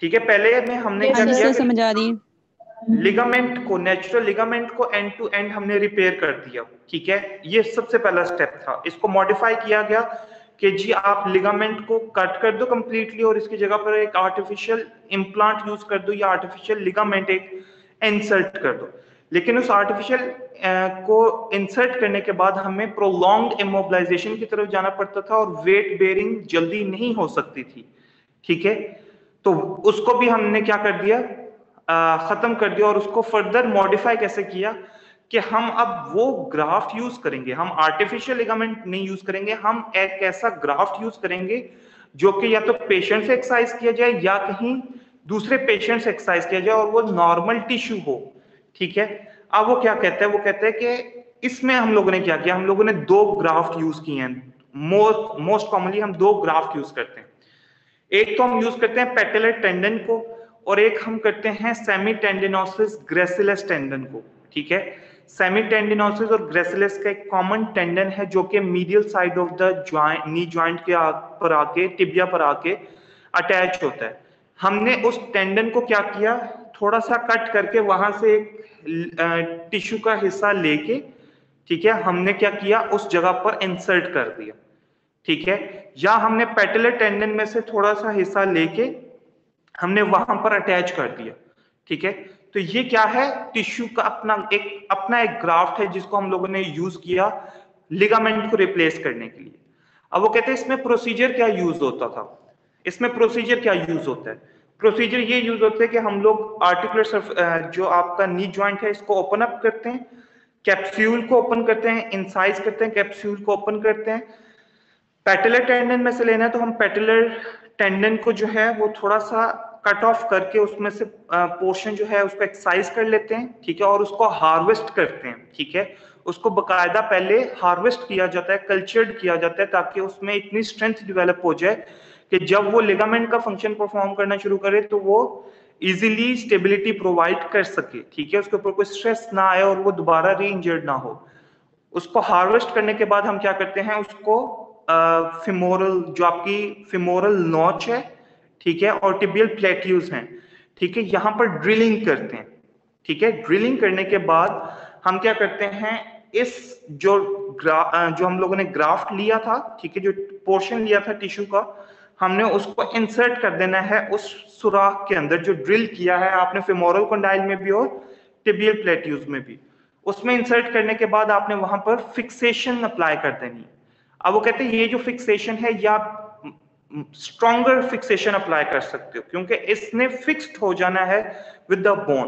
ठीक है। पहले में हमने क्या किया, समझ आ रही है। लिगामेंट को, नेचुरल लिगामेंट को एंड टू एंड हमने रिपेयर कर दिया, ठीक है। ये सबसे पहला स्टेप था। इसको मॉडिफाई किया गया कि जी आप लिगामेंट को कट कर दो कंप्लीटली, और इसकी जगह पर एक आर्टिफिशियल इम्प्लांट यूज कर दो, या आर्टिफिशियल लिगामेंट एक इंसर्ट कर दो। लेकिन उस आर्टिफिशियल को इंसर्ट करने के बाद हमें प्रोलॉन्ग इमोबिलाइजेशन की तरफ जाना पड़ता था, और वेट बेयरिंग जल्दी नहीं हो सकती थी, ठीक है। तो उसको भी हमने क्या कर दिया, खत्म कर दिया, और उसको फर्दर मॉडिफाई कैसे किया कि हम अब वो ग्राफ्ट यूज करेंगे, हम आर्टिफिशियल लिगामेंट नहीं यूज करेंगे, हम एक ऐसा ग्राफ्ट यूज करेंगे जो कि या तो पेशेंट से एक्सरसाइज किया जाए या कहीं दूसरे पेशेंट से एक्सरसाइज किया जाए, और वो नॉर्मल टिश्यू हो, ठीक है। अब वो क्या कहते हैं, वो कहते हैं कि इसमें हम लोगों ने क्या किया, हम लोगों ने दो ग्राफ्ट यूज किए हैं। मोस्ट कॉमनली हम दो ग्राफ्ट यूज करते हैं। एक तो हम यूज करते हैं पेटेलर टेंडन को, और एक हम करते हैं सेमी टेंडिनोसिस ग्रेसिलस टेंडन को, ठीक है। सेमी टेंडिनोसिस और ग्रेसिलस का एक कॉमन टेंडन है जो कि medial side of the joint, knee joint के पर आके, टिबिया पर आके अटैच होता है। हमने उस टेंडन को क्या किया, थोड़ा सा कट करके वहां से एक टिश्यू का हिस्सा लेके, ठीक है, हमने क्या किया, उस जगह पर इंसर्ट कर दिया, ठीक है। या हमने पेटेलर टेंडन में से थोड़ा सा हिस्सा लेके हमने वहां पर अटैच कर दिया, ठीक है। तो ये क्या है, टिश्यू का अपना एक ग्राफ्ट है जिसको हम लोगों ने यूज किया लिगामेंट को रिप्लेस करने के लिए। अब वो कहते हैं इसमें प्रोसीजर क्या यूज होता था, इसमें प्रोसीजर क्या यूज होता है, प्रोसीजर ये यूज होता है कि हम लोग आर्टिकुलर जो आपका नी जॉइंट है इसको ओपन अप करते हैं, कैप्सूल को ओपन करते हैं, इंसाइज करते हैं, कैप्सूल को ओपन करते हैं। पेटेलर टेंडन में से लेना है तो हम पेटेलर टेंडन को जो है वो थोड़ा सा कट ऑफ करके उसमें से पोर्शन जो है उसको एक्सरसाइज कर लेते हैं, ठीक है, और उसको हार्वेस्ट करते हैं, ठीक है। उसको बकायदा पहले हार्वेस्ट किया जाता है, कल्चर्ड किया जाता है, ताकि उसमें इतनी स्ट्रेंथ डेवलप हो जाए कि जब वो लिगामेंट का फंक्शन परफॉर्म करना शुरू करे तो वो इजीली स्टेबिलिटी प्रोवाइड कर सके, ठीक है, उसके ऊपर कोई स्ट्रेस ना आए और वो दोबारा री इंजर्ड ना हो। उसको हार्वेस्ट करने के बाद हम क्या करते हैं, उसको फिमोरल, जो आपकी फिमोरल नॉच है, ठीक है, और टिबियल प्लेट्यूज हैं, ठीक है, यहाँ पर ड्रिलिंग करते हैं, ठीक है। ड्रिलिंग करने के बाद हम क्या करते हैं, इस जो हम लोगों ने ग्राफ्ट लिया था, ठीक है, जो पोर्शन लिया था टिश्यू का, हमने उसको इंसर्ट कर देना है उस सुराख के अंदर जो ड्रिल किया है आपने फेमोरल कंडाइल में भी और टिबियल प्लेट्यूज में भी। उसमें इंसर्ट करने के बाद आपने वहां पर फिक्सेशन अप्लाई कर देनी। अब वो कहते हैं ये जो फिक्सेशन है या स्ट्रॉन्गर फिक्सेशन अप्लाई कर सकते हो, क्योंकि इसने फिक्स्ड हो जाना है विद द बोन।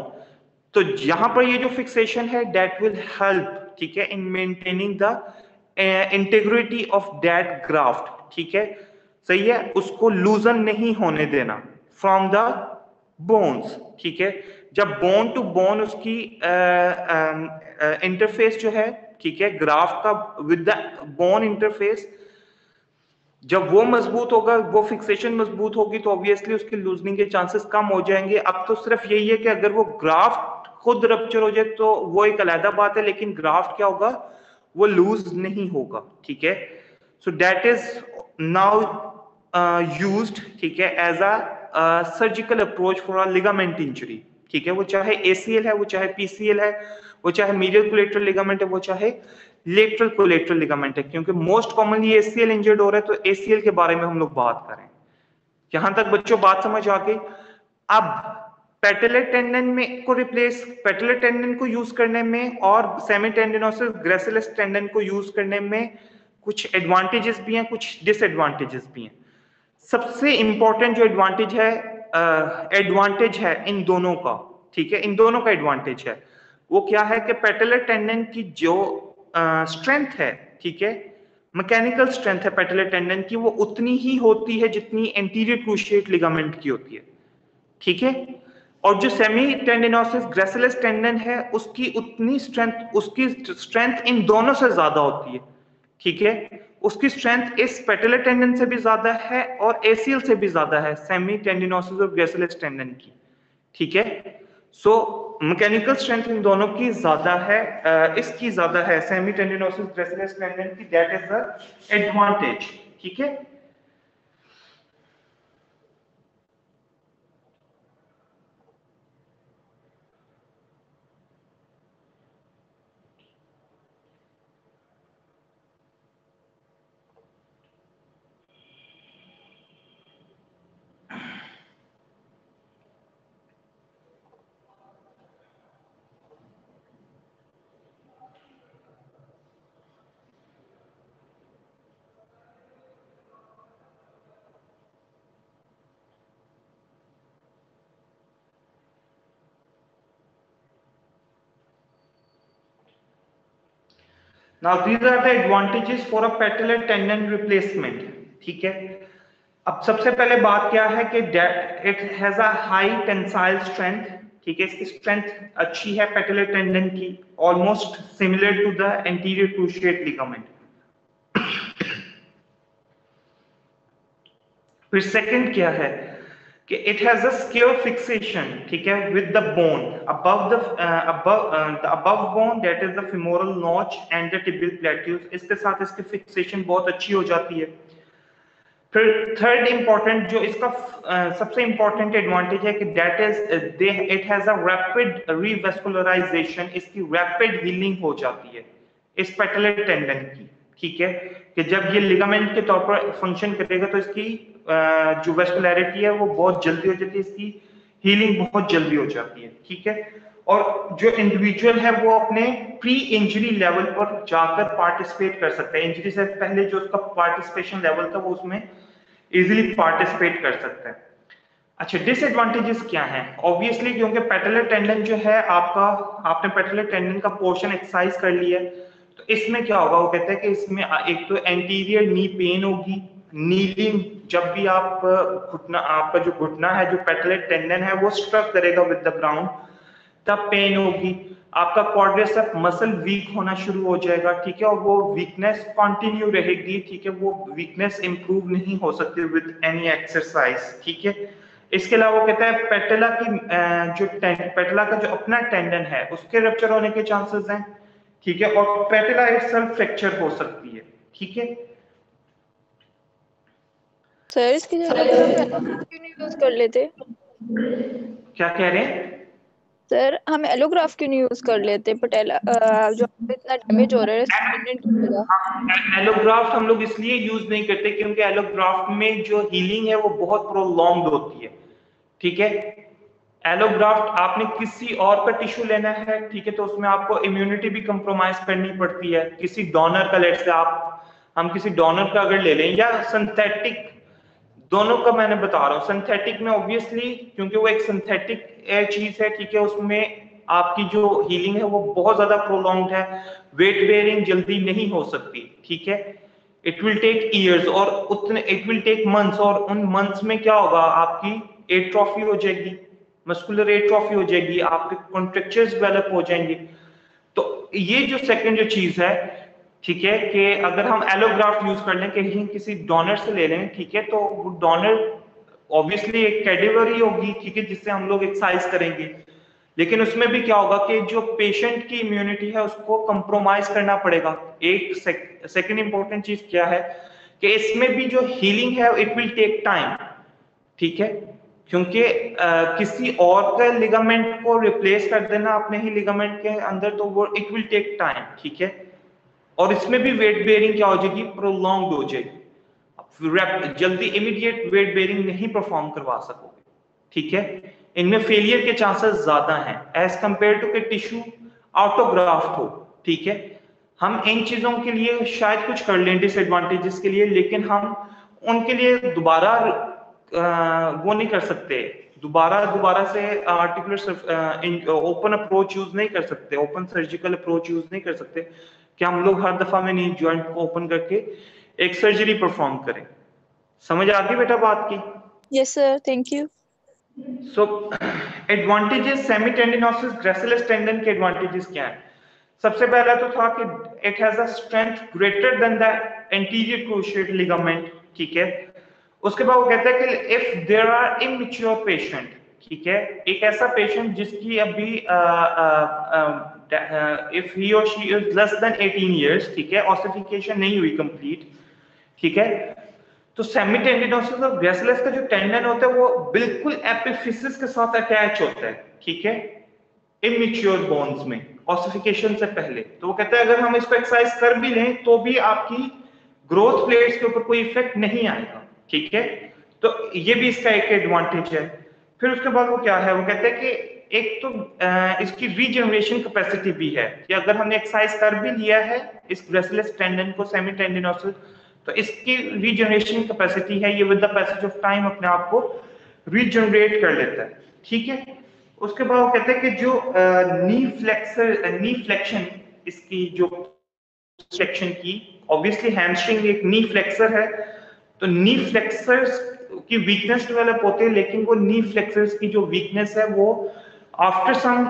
तो यहां पर ये जो फिक्सेशन है दैट विल हेल्प, ठीक है, in maintaining the integrity of that graft, ठीक है, सही है, उसको लूजन नहीं होने देना फ्रॉम द बोन्स, ठीक है। जब बोन टू बोन उसकी इंटरफेस जो है, ठीक है, ग्राफ्ट का विद द बोन इंटरफेस, जब वो मजबूत होगा, वो फिक्सेशन मजबूत होगी, तो ऑब्वियसली उसकी लूजनिंग के चांसेस कम हो जाएंगे। अब तो सिर्फ यही है कि अगर वो ग्राफ्ट खुद रप्चर हो जाए तो वो एक अलग बात है, लेकिन ग्राफ्ट क्या होगा, वो लूज नहीं होगा, ठीक है। So that is now used, ठीक है, as a surgical approach for a ligament injury, ठीक है, वो चाहे ACL है, वो चाहे PCL है, वो चाहे मीडियल कोलेटरल लिगामेंट है, वो चाहे लेटरल कोलेटरल लिगामेंट है, क्योंकि मोस्ट कॉमनली ACL इंजर्ड हो रहा है, तो ACL के बारे में हम लोग बात करें। यहां तक बच्चों बात समझ आ गई। अब पेटेलर टेंडन में को रिप्लेस, पेटेलर टेंडन को यूज करने में और सेमी टेंडिनोसिस ग्रेसिलस टेंडन को यूज करने में कुछ एडवांटेजेस भी हैं, कुछ डिसएडवांटेजेस भी हैं। सबसे इंपॉर्टेंट जो एडवांटेज है इन दोनों का, ठीक है, इन दोनों का एडवांटेज है, वो क्या है कि पेटेलर टेंडन की जो स्ट्रेंथ है, ठीक है, मैकेनिकल स्ट्रेंथ है पेटेलर टेंडन की, वो उतनी ही होती है जितनी एंटीरियर क्रूशिएट लिगामेंट की होती है, ठीक है। और जो सेमी टेंडिनोसिस ग्रेसिलस टेंडन है, उसकी उतनी स्ट्रेंथ, उसकी स्ट्रेंथ इन दोनों से ज्यादा होती है, ठीक है, उसकी स्ट्रेंथ इस पेटेलर टेंडन से भी ज्यादा है और ACL से भी ज्यादा है, सेमी टेंडिनोसिस और ग्रेसिलस टेंडन की, ठीक है। सो मैकेनिकल स्ट्रेंथ इन दोनों की ज्यादा है, इसकी ज्यादा है सेमी टेंडिनोसिस ग्रेसिलस टेंडन की, दैट इज द एडवांटेज, ठीक है। Now these are the advantages for a patellar tendon replacement, ठीक है। अब सबसे पहले बात क्या है कि it has a high tensile strength, ठीक है, इसकी स्ट्रेंथ अच्छी है पेटेलर टेंडन की, almost similar to the anterior cruciate ligament. फिर सेकंड क्या है कि it has a secure fixation, ठीक है, with the bone above bone, that is the femoral notch and the tibial plateaus, इसके साथ इसकी फिक्सेशन बहुत अच्छी हो जाती है। फिर थर्ड इंपॉर्टेंट जो इसका सबसे इंपॉर्टेंट एडवांटेज है कि that is it has a rapid revascularization, इसकी रैपिड हीलिंग हो जाती है इस पेटेलर टेंडन की, ठीक है, कि जब ये लिगामेंट के तौर पर फंक्शन करेगा तो इसकी जो वेस्कुलरिटी है वो बहुत जल्दी हो जाती है, इसकी हीलिंग बहुत जल्दी हो जाती है, ठीक है। और जो इंडिविजुअल है वो अपने प्री इंजरी लेवल पर जाकर पार्टिसिपेट कर सकता है, इंजरी से पहले जो उसका पार्टिसिपेशन लेवल था वो उसमें इजीली पार्टिसिपेट कर सकता है। अच्छा, डिसएडवांटेजेस क्या हैं? ऑब्वियसली क्योंकि पेटेलर टेंडन जो है आपका, आपने पेटेलर टेंडन का पोर्शन एक्सरसाइज कर लिया है, तो इसमें क्या होगा, वो कहते हैं कि इसमें एक तो एंटीरियर नी पेन होगी, नीलिंग जब भी आप घुटना, आपका जो घुटना है, जो पेटलेट टेंडन है वो स्ट्रक करेगा विद द ग्राउंड, तब पेन होगी। आपका क्वाड्रिसेप मसल वीक होना शुरू हो जाएगा, ठीक है, और वो वीकनेस कंटिन्यू रहेगी, ठीक है, वो वीकनेस इंप्रूव नहीं हो सकती विद एनी एक्सरसाइज, ठीक है। इसके अलावा वो कहता है पेटला की जो पेटला का जो अपना टेंडन है उसके रप्चर होने के चांसेस हैं, ठीक है, और पेटला इटसेल्फ फ्रैक्चर हो सकती है, ठीक है। सर इसकी जगह पर हम एलोग्राफ क्यों नहीं यूज कर लेते? क्या कह रहे हैं? सर हम एलोग्राफ क्यों नहीं यूज कर लेते? पटेला जो इतना डैमेज हो रहा है टेंडन की जगह। एलोग्राफ्ट हम लोग इसलिए यूज नहीं करते क्योंकि एलोग्राफ्ट में जो हीलिंग है वो बहुत प्रोलॉन्ग्ड होती है, ठीक है। एलोग्राफ्ट आपने किसी और का टिश्यू लेना है, ठीक है, तो उसमें आपको इम्यूनिटी भी कंप्रोमाइज करनी पड़ती है। किसी डोनर का, लेट से हम किसी डोनर का अगर ले लें, या सिंथेटिक, दोनों का मैंने बता रहा हूँ। सिंथेटिक में ऑब्वियसली क्योंकि वो एक सिंथेटिक चीज है, ठीक है, उसमें आपकी जो हीलिंग है वो बहुत ज्यादा प्रोलॉन्ग्ड है, वेट बेयरिंग जल्दी नहीं हो सकती, ठीक है। इट विल टेक ईयर्स और उतने, इट विल टेक मंथ्स, और उन मंथ्स में क्या होगा, आपकी एट्रोफी हो जाएगी, मस्कुलर एट्रोफी हो जाएगी, आपके कॉन्ट्रैक्चर्स डेवलप हो जाएंगे। तो ये जो सेकंड जो चीज है, ठीक है, कि अगर हम एलोग्राफ्ट यूज कर लें, कहीं किसी डोनर से ले लें, ठीक है, तो वो डोनर ऑब्वियसली एक कैटेगरी होगी, ठीक है, जिससे हम लोग एक्सरसाइज करेंगे, लेकिन उसमें भी क्या होगा कि जो पेशेंट की इम्यूनिटी है उसको कंप्रोमाइज करना पड़ेगा। एक सेकंड इंपॉर्टेंट चीज क्या है कि इसमें भी जो हीलिंग है इट विल टेक टाइम, ठीक है, क्योंकि किसी और का लिगामेंट को रिप्लेस कर देना अपने ही लिगामेंट के अंदर, तो वो इट विल टेक टाइम, ठीक है। और इसमें भी वेट बेयरिंग क्या हो जाएगी, प्रोलॉन्ग्ड हो जाएगी, जल्दी इमीडिएट वेट बेयरिंग नहीं परफॉर्म करवा सकोगे, ठीक है। इनमें फेलियर के चांसेस ज्यादा हैं एज कंपेयर टू के टिश्यू ऑटोग्राफ्ट हो, ठीक है। हम इन चीजों के लिए शायद कुछ कर लें डिसएडवांटेजेस के लिए, लेकिन हम उनके लिए दोबारा वो नहीं कर सकते, दोबारा से आर्टिकुलर ओपन अप्रोच यूज नहीं कर सकते, ओपन सर्जिकल अप्रोच यूज नहीं कर सकते कि हम लोग हर दफा में नी जॉइंट को ओपन करके एक सर्जरी परफॉर्म करें। समझ आ गई बेटा बात की? Yes sir, thank you. So advantages semitendinosus gracilis tendon के एडवांटेजेस क्या है? सबसे पहला तो था कि it has a strength greater than the anterior cruciate ligament, ठीक है। उसके बाद वो कहता है कि if there are immature patient, ठीक है, एक ऐसा पेशेंट जिसकी अभी इफ ही और she is less than 18 years, ठीक है, ऑसिफिकेशन नहीं हुई कंप्लीट, ठीक है, तो सेमी टेंडिनोसिस और ग्रेसिलस का जो टेंडन होता है वो बिल्कुल एपिफिसिस के साथ अटैच होता है, ठीक है, इमेच्योर बोन्स में ऑसिफिकेशन से पहले। तो वो कहता है अगर हम इसको एक्सरसाइज कर भी लें तो भी आपकी ग्रोथ प्लेट्स के ऊपर कोई इफेक्ट नहीं आएगा, ठीक है। तो ये भी इसका एक एडवांटेज है। फिर उसके बाद वो क्या है, वो कहते हैं कि एक तो इसकी रीजनरेशन कैपेसिटी भी है कि अगर हमने एक्सरसाइज कर भी लिया है इस ग्रेसिलस टेंडन को, सेमी टेंडिनोसिस, तो इसकी रीजनरेशन कैपेसिटी है, ये with the passage of time अपने आप को रीजनरेट कर लेता है, ठीक है। उसके बाद वो कहते हैं कि जो नी फ्लेक्शन, इसकी जो फ्लेक्शन की, ऑब्वियसली हैमस्ट्रिंग एक नी फ्लेक्सर है, तो नी फ्लेक्सर्स की वीकनेस डेवलप होते हैं, लेकिन वो नी फ्लेक्सर्स की जो वीकनेस है वो आफ्टर सम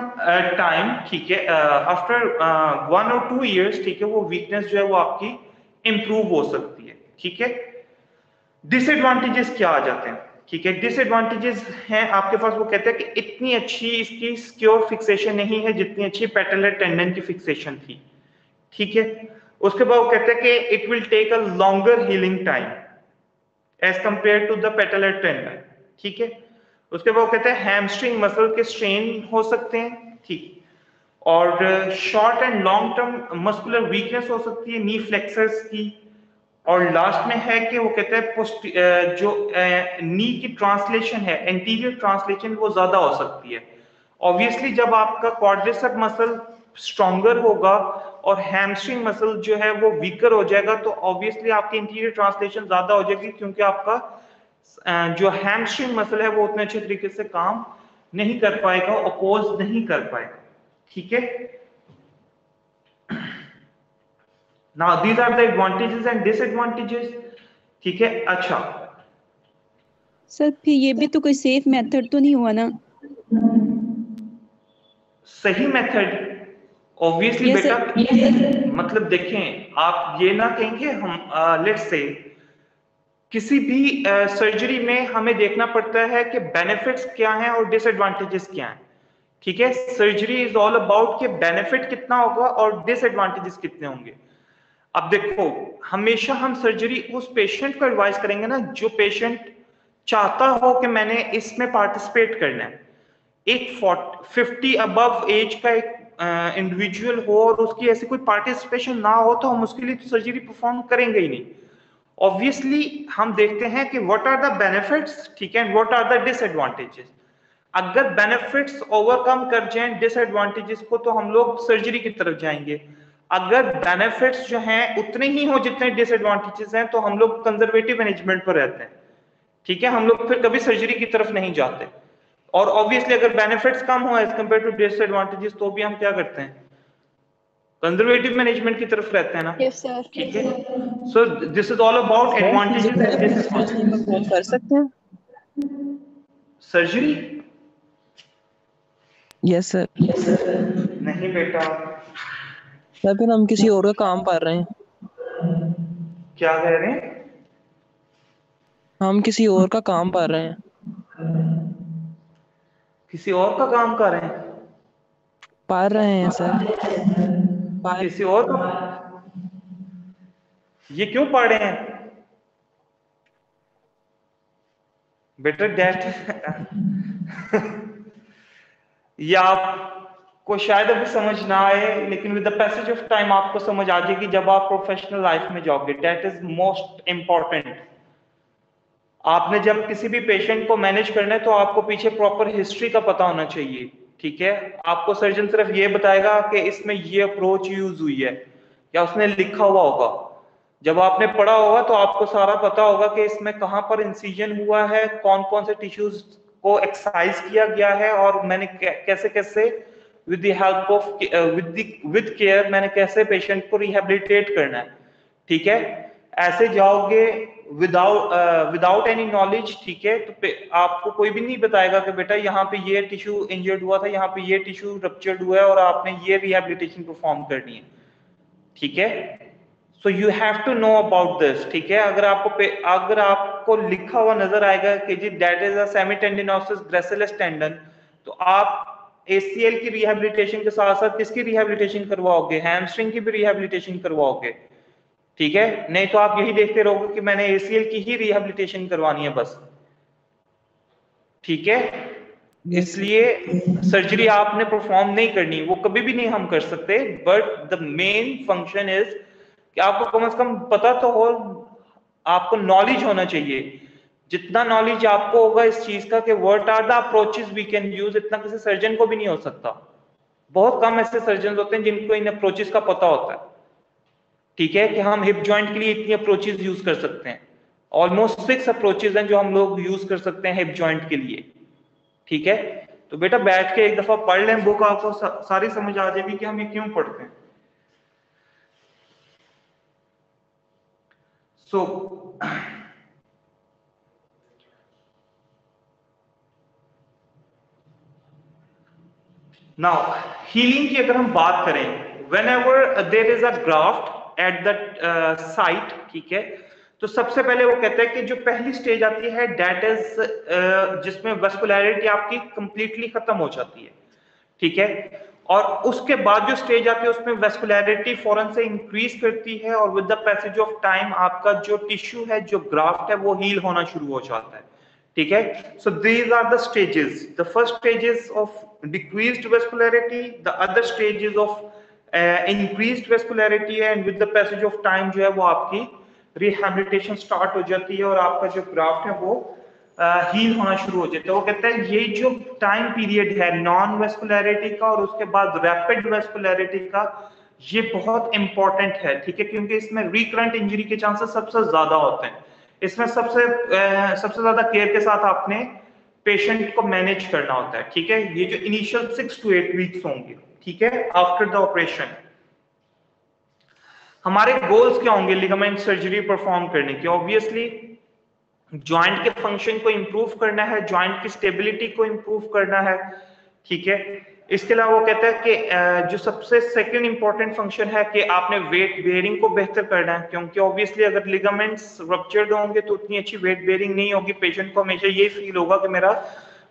टाइम, ठीक है, आफ्टर 1 और 2 इयर्स, ठीक है, वो वीकनेस जो है वो आपकी इंप्रूव हो सकती है, ठीक है। डिसएडवांटेजेस क्या आ जाते हैं, ठीक है, डिसएडवांटेजेस हैं आपके पास, वो कहते हैं कि इतनी अच्छी इसकी सिक्योर फिक्सेशन नहीं है जितनी अच्छी पेटलर टेंडन की फिक्सेशन थी, ठीक है। उसके बाद वो कहते हैं कि it will take a longer healing time as compare to the patellar tendon, ठीक है। उसके बाद वो कहते हैं हैमस्ट्रिंग मसल के स्ट्रेन हो सकते हैं, ठीक, और short and long term muscular weakness हो सकती है नी फ्लेक्सर्स की। और लास्ट में है कि वो कहते हैं जो नी की ट्रांसलेशन है, एंटीरियर ट्रांसलेशन, वो ज्यादा हो सकती है। ऑब्वियसली जब आपका क्वाड्रिसेप मसल स्ट्रॉन्गर होगा और हैमस्ट्रिंग मसल जो है वो वीकर हो जाएगा, तो ऑब्वियसली आपकी इंटीरियर ट्रांसलेशन ज्यादा हो जाएगी, क्योंकि आपका जो हैमस्ट्रिंग मसल है वो उतने अच्छे तरीके से काम नहीं कर पाएगा, अपोज नहीं कर पाएगा, ठीक है। Now these are the advantages and disadvantages, ठीक है। अच्छा, सर फिर ये भी तो कोई सेफ मेथड तो नहीं हुआ ना? सही मेथड ऑब्वियसली Yes, बेटा, sir. मतलब देखें आप ये ना कहेंगे हम लेट्स से किसी भी सर्जरी में हमें देखना पड़ता है कि बेनिफिट्स क्या हैं और डिसएडवांटेजेस क्या हैं। ठीक है, सर्जरी इज ऑल अबाउट कि बेनिफिट कितना होगा और डिसएडवांटेजेस कितने होंगे। अब देखो, हमेशा हम सर्जरी उस पेशेंट को एडवाइस करेंगे ना जो पेशेंट चाहता हो कि मैंने इसमें पार्टिसिपेट करना है। एक 50 अबव एज का एक इंडिविजुअल हो और उसकी ऐसी कोई पार्टिसिपेशन ना हो तो हम उसके लिए तो सर्जरी परफॉर्म करेंगे ही नहीं। ऑब्वियसली हम देखते हैं कि व्हाट आर द बेनिफिट्स, ठीक है, व्हाट आर द डिसएडवांटेजेस। अगर बेनिफिट्स ओवरकम कर जाएं डिसएडवांटेजेस को तो हम लोग सर्जरी की तरफ जाएंगे। अगर बेनिफिट्स जो हैं उतने ही हो जितने डिसएडवांटेजेस हैं तो हम लोग कंजर्वेटिव मैनेजमेंट पर रहते हैं। ठीक है, हम लोग फिर कभी सर्जरी की तरफ नहीं जाते। और ऑब्वियसली अगर बेनिफिट्स कम हो एज कंपेयर टू डिसएडवांटेजेस तो भी हम क्या करते हैं, कंजर्वेटिव मैनेजमेंट की तरफ रहते हैं ना। Yes sir. ठीक है, so this is all about advantages and disadvantages. Perform कर सकते हैं? Surgery yes sir. नहीं बेटा। या फिर हम किसी और का काम कर रहे हैं? क्या कह रहे हैं? हम किसी और का काम कर रहे हैं? किसी और का काम कर रहे हैं? पढ़ रहे हैं सर। किसी और का? ये क्यों पढ़ रहे हैं बेटा? डेट ये आपको शायद अभी समझ ना आए, लेकिन with the passage of time आपको समझ आ जाएगी जब आप प्रोफेशनल लाइफ में जाओगे। That is most important. आपने जब किसी भी पेशेंट को मैनेज करना है तो आपको पीछे प्रॉपर हिस्ट्री का पता होना चाहिए। ठीक है, आपको सर्जन सिर्फ ये बताएगा कि इसमें ये अप्रोच यूज हुई है या उसने लिखा हुआ होगा। जब आपने पढ़ा होगा तो आपको सारा पता होगा कि इसमें कहां पर इंसिजन हुआ है, कौन कौन से टिश्यूज को एक्सरसाइज किया गया है और मैंने कैसे कैसे with the help of with care मैंने कैसे पेशेंट को रिहेबिलिटेट करना है। ठीक है, ऐसे जाओगे विदाउट एनी नॉलेज, ठीक है, तो आपको कोई भी नहीं बताएगा कि बेटा यहाँ पे ये टिश्यू इंजर्ड हुआ था, यहाँ पे ये टिश्यू रप्चर्ड हुआ है और आपने ये रिहेबिलिटेशन परफॉर्म करनी है। ठीक है, so you have to know about this. ठीक है, अगर आपको लिखा हुआ नजर आएगा कि जी that is a semitendinosus gracilis tendon, तो आप ACL की रिहेबिलिटेशन के साथ साथ किसकी रिहेबिलिटेशन करवाओगे? हैमस्ट्रिंग की भी रिहेबिलिटेशन करवाओगे। ठीक है, नहीं तो आप यही देखते रहोगे कि मैंने ACL की ही रिहेबिलिटेशन करवानी है बस। ठीक है, इसलिए सर्जरी आपने परफॉर्म नहीं करनी, वो कभी भी नहीं हम कर सकते। But the main function is कि आपको कम से कम पता तो हो, आपको नॉलेज होना चाहिए। जितना नॉलेज आपको होगा इस चीज का कि what are the approaches we can use, इतना किसी सर्जन को भी नहीं हो सकता। बहुत कम ऐसे सर्जन होते हैं जिनको इन अप्रोचेस का पता होता है। ठीक है, कि हम हिप जॉइंट के लिए इतनी अप्रोचेस यूज कर सकते हैं। ऑलमोस्ट 6 अप्रोचेस हैं जो हम लोग यूज कर सकते हैं हिप जॉइंट के लिए। ठीक है, तो बेटा बैठ के एक दफा पढ़ लें बुक, आपको सारी समझ आ जाएगी कि हम ये क्यों पढ़ते हैं। सो नाउ हीलिंग की अगर हम बात करें, whenever there is a graft at the site, ठीक है, तो सबसे पहले वो कहते हैं कि जो पहली स्टेज आती है दैट इज जिसमें वेस्कुलैरिटी आपकी कंप्लीटली खत्म हो जाती है। ठीक है, और उसके बाद जो स्टेज आती है उसमें वेस्कुलैरिटी फौरन से इंक्रीज करती है और with the passage of time आपका जो टिश्यू है, जो ग्राफ्ट है, वो हील होना शुरू हो जाता है। ठीक है, so these are the stages. The first stages of decreased vascularity, the other stages of increased vascularity, and with the passage of time जो है वो आपकी रिहैबिलिटेशन स्टार्ट हो जाती है और आपका जो ग्राफ्ट है वो हील होना शुरू हो जाता है। वो कहते हैं ये जो टाइम पीरियड है नॉन वेस्कुलैरिटी का और उसके बाद रैपिड वेस्कुलैरिटी का, ये बहुत इंपॉर्टेंट है। ठीक है, क्योंकि इसमें रिकरेंट इंजरी के चांसेस सबसे ज्यादा होते हैं। इसमें सबसे ज्यादा केयर के साथ आपने पेशेंट को मैनेज करना होता है। ठीक है, ये जो इनिशियल 6 to 8 वीक्स होंगे, ठीक है, आफ्टर द ऑपरेशन, हमारे गोल्स क्या होंगे लिगामेंट सर्जरी परफॉर्म करने के? ऑब्वियसली जॉइंट के फंक्शन को इंप्रूव करना है, जॉइंट की स्टेबिलिटी को इंप्रूव करना है, ठीक है। इसके अलावा वो कहता है कि जो सबसे सेकंड इंपॉर्टेंट फंक्शन है कि आपने वेट बेयरिंग को बेहतर करना है, क्योंकि ऑब्वियसली अगर लिगामेंट्स रप्चर्ड होंगे तो उतनी अच्छी वेट बेयरिंग नहीं होगी, पेशेंट को हमेशा ये फील होगा कि मेरा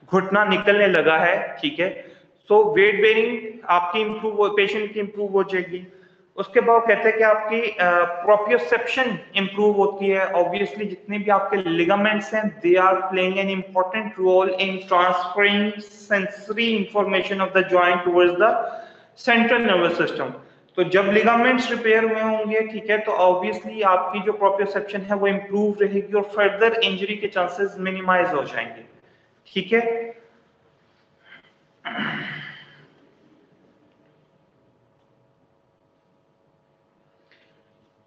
घुटना निकलने लगा है, ठीक है। सो वेट बेयरिंग आपकी इंप्रूव, पेशेंट की इंप्रूव हो जाएगी। उसके बाद कहते हैं कि आपकी प्रोप्रियोसेप्शन इंप्रूव होती है। ऑब्वियसली जितने भी आपके लिगामेंट्स हैं they are playing an important role in transferring sensory information of the joint towards the central nervous system. तो जब लिगामेंट्स रिपेयर हुए होंगे, ठीक है, तो ऑब्वियसली आपकी जो प्रोप्रियोसेप्शन है वो इंप्रूव रहेगी और फर्दर इंजरी के चांसेस मिनिमाइज हो जाएंगे, ठीक है।